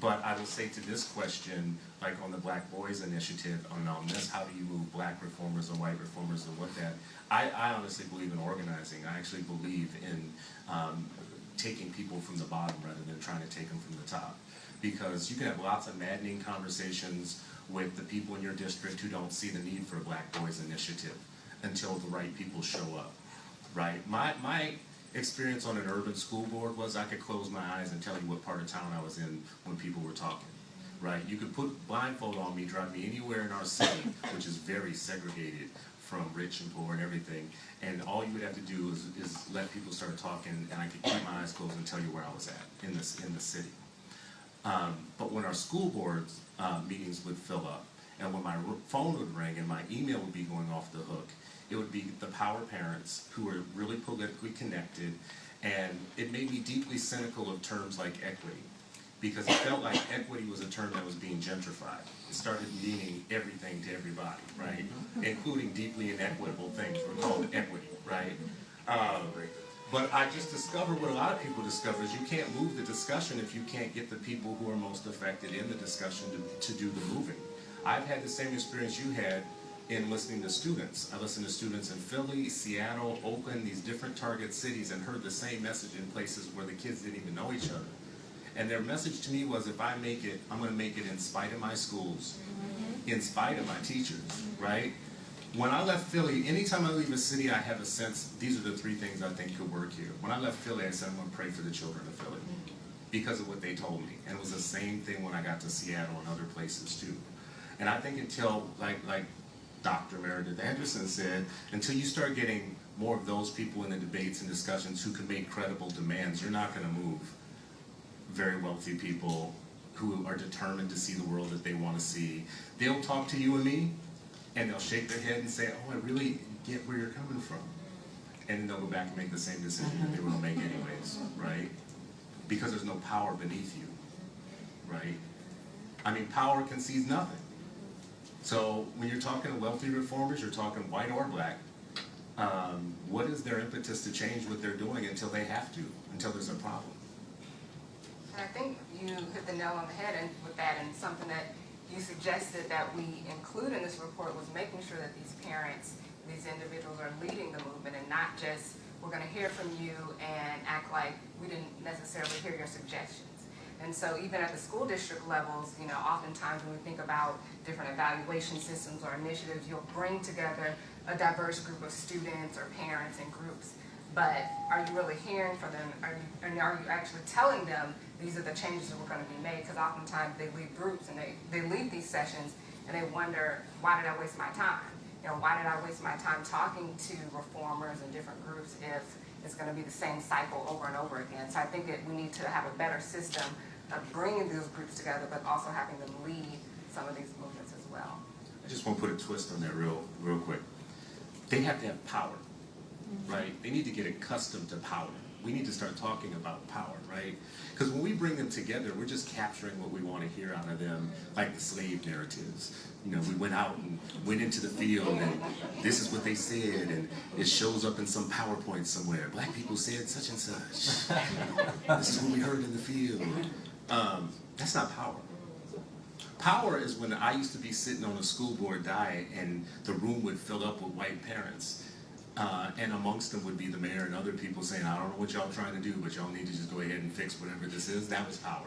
But I will say to this question, like on the Black Boys Initiative, on this, how do you move black reformers and white reformers and what that, I honestly believe in organizing. I actually believe in taking people from the bottom rather than trying to take them from the top. Because you can have lots of maddening conversations with the people in your district who don't see the need for a Black Boys Initiative until the right people show up, right? My experience on an urban school board was I could close my eyes and tell you what part of town I was in when people were talking, right? You could put blindfold on me, drive me anywhere in our city, which is very segregated from rich and poor and everything. And all you would have to do is let people start talking, and I could keep my eyes closed and tell you where I was at in the city. But when our school board meetings would fill up, and when my phone would ring and my email would be going off the hook, it would be the power parents who were really politically connected, and it made me deeply cynical of terms like equity, because it felt like equity was a term that was being gentrified. It started meaning everything to everybody, right? Including deeply inequitable things were called equity, right? But I just discovered what a lot of people discover is you can't move the discussion if you can't get the people who are most affected in the discussion to do the moving. I've had the same experience you had in listening to students. I listened to students in Philly, Seattle, Oakland, these different target cities, and heard the same message in places where the kids didn't even know each other. And their message to me was, if I make it, I'm going to make it in spite of my schools, in spite of my teachers, right? When I left Philly, anytime I leave a city, I have a sense, these are the three things I think could work here. When I left Philly, I said, I'm going to pray for the children of Philly because of what they told me. And it was the same thing when I got to Seattle and other places too. And I think until, like Dr. Meredith Henderson said, until you start getting more of those people in the debates and discussions who can make credible demands, you're not going to move very wealthy people who are determined to see the world that they want to see. They'll talk to you and me, and they'll shake their head and say, oh, I really get where you're coming from. And then they'll go back and make the same decision that they were going to make anyways, right? Because there's no power beneath you, right? I mean, power concedes nothing. So when you're talking to wealthy reformers, you're talking white or black, what is their impetus to change what they're doing until they have to, until there's a problem? And I think you hit the nail on the head and with that, and something that you suggested that we include in this report was making sure that these parents, these individuals are leading the movement, and not just, we're going to hear from you and act like we didn't necessarily hear your suggestions. And so even at the school district levels, you know, oftentimes when we think about different evaluation systems or initiatives, you'll bring together a diverse group of students or parents and groups. But are you really hearing from them? Are you actually telling them these are the changes that were going to be made? Because oftentimes they leave groups and they leave these sessions and they wonder, why did I waste my time? You know, why did I waste my time talking to reformers and different groups if it's going to be the same cycle over and over again? So I think that we need to have a better system of bringing those groups together, but also having them lead some of these movements as well. I just want to put a twist on that real quick. They have to have power, right? They need to get accustomed to power. We need to start talking about power, right? Because when we bring them together, we're just capturing what we want to hear out of them, like the slave narratives. You know, we went out and went into the field, and this is what they said, and it shows up in some PowerPoint somewhere. Black people said such and such. This is what we heard in the field. That's not power. Power is when I used to be sitting on a school board diet and the room would fill up with white parents. And amongst them would be the mayor and other people saying, I don't know what y'all trying to do, but y'all need to just go ahead and fix whatever this is. That was power.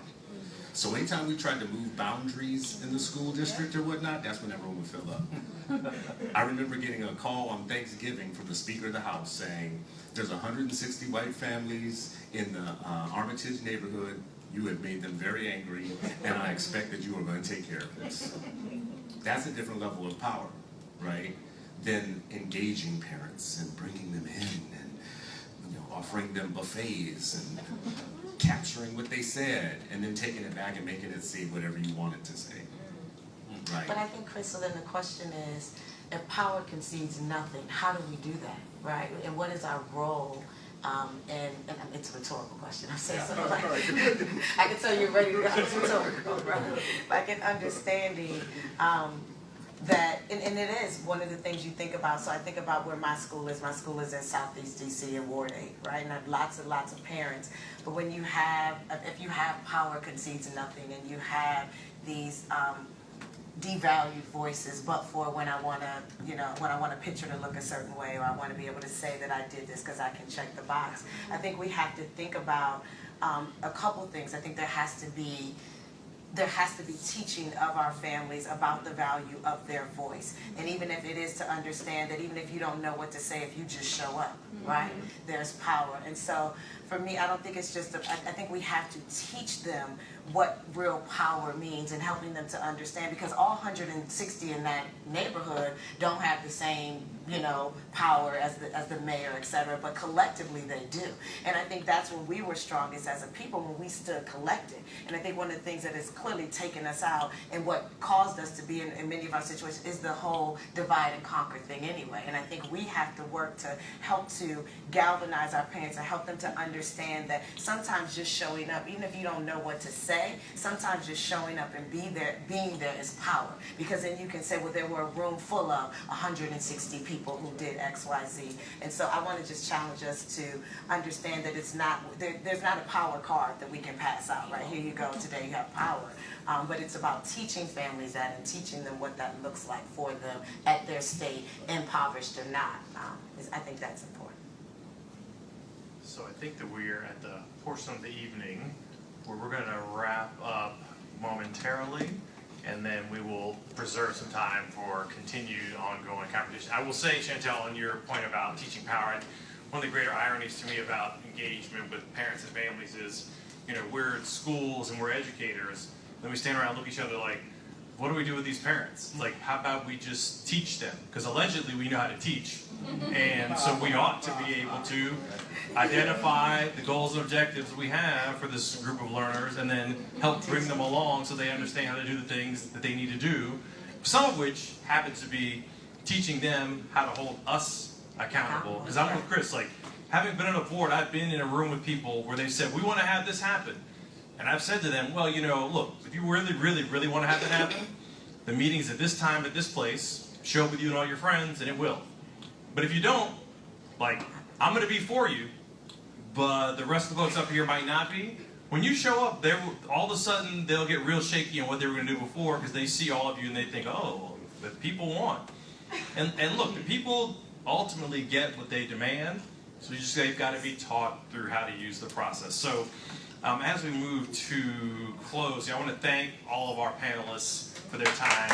So anytime we tried to move boundaries in the school district or whatnot, that's when that room would fill up. I remember getting a call on Thanksgiving from the Speaker of the House saying, there's 160 white families in the Armitage neighborhood. You have made them very angry, and I expect that you are going to take care of this. That's a different level of power, right? Than engaging parents and bringing them in and, you know, offering them buffets and capturing what they said and then taking it back and making it say whatever you want it to say. Right. But I think, Crystal, then the question is, if power concedes nothing, how do we do that, right? And what is our role? And it's a rhetorical question. I'm saying something like, I can tell you're ready to go. It's rhetorical, right? Like an understanding that, and it is one of the things you think about. So I think about where my school is. My school is in Southeast DC in Ward 8, right? And I have lots and lots of parents. But when you have, if you have power concedes nothing, and you have these devalued voices, but for when I want to, you know, when I want a picture to look a certain way, or I want to be able to say that I did this because I can check the box. I think we have to think about a couple things. I think there has to be teaching of our families about the value of their voice. And even if it is to understand that even if you don't know what to say, if you just show up, right, there's power. And so for me, I don't think it's just, I think we have to teach them what real power means and helping them to understand, because all 160 in that neighborhood don't have the same, you know, power as the mayor, et cetera, but collectively they do. And I think that's when we were strongest as a people, when we stood collected. And I think one of the things that has clearly taken us out and what caused us to be in many of our situations is the whole divide and conquer thing anyway. And I think we have to work to help to galvanize our parents and help them to understand that sometimes just showing up, even if you don't know what to say, sometimes just showing up and being there is power. Because then you can say, well, there were a room full of 160 people who did X, Y, Z. And so I want to just challenge us to understand that it's not, there's not a power card that we can pass out, right? Here you go, today you have power. But it's about teaching families that and teaching them what that looks like for them at their state, impoverished or not. I think that's important. So I think that we're at the portion of the evening where we're going to wrap up momentarily, and then we will preserve some time for continued ongoing conversation. I will say, Chantel, on your point about teaching power, one of the greater ironies to me about engagement with parents and families is, you know, we're at schools and we're educators, then we stand around and look at each other like, what do we do with these parents? Like, how about we just teach them? Because allegedly we know how to teach. And so we ought to be able to identify the goals and objectives we have for this group of learners and then help bring them along so they understand how to do the things that they need to do. Some of which happens to be teaching them how to hold us accountable. Because I'm with Chris, like, having been on a board, I've been in a room with people where they said, we want to have this happen. And I've said to them, well, you know, look, if you really, really, really want to have that happen, the meeting's at this time, at this place, show up with you and all your friends, and it will. But if you don't, like, I'm going to be for you, but the rest of the folks up here might not be. When you show up, all of a sudden, they'll get real shaky on what they were going to do before because they see all of you and they think, oh, but people want. And look, the people ultimately get what they demand, so they've got to be taught through how to use the process. So as we move to close, I want to thank all of our panelists for their time.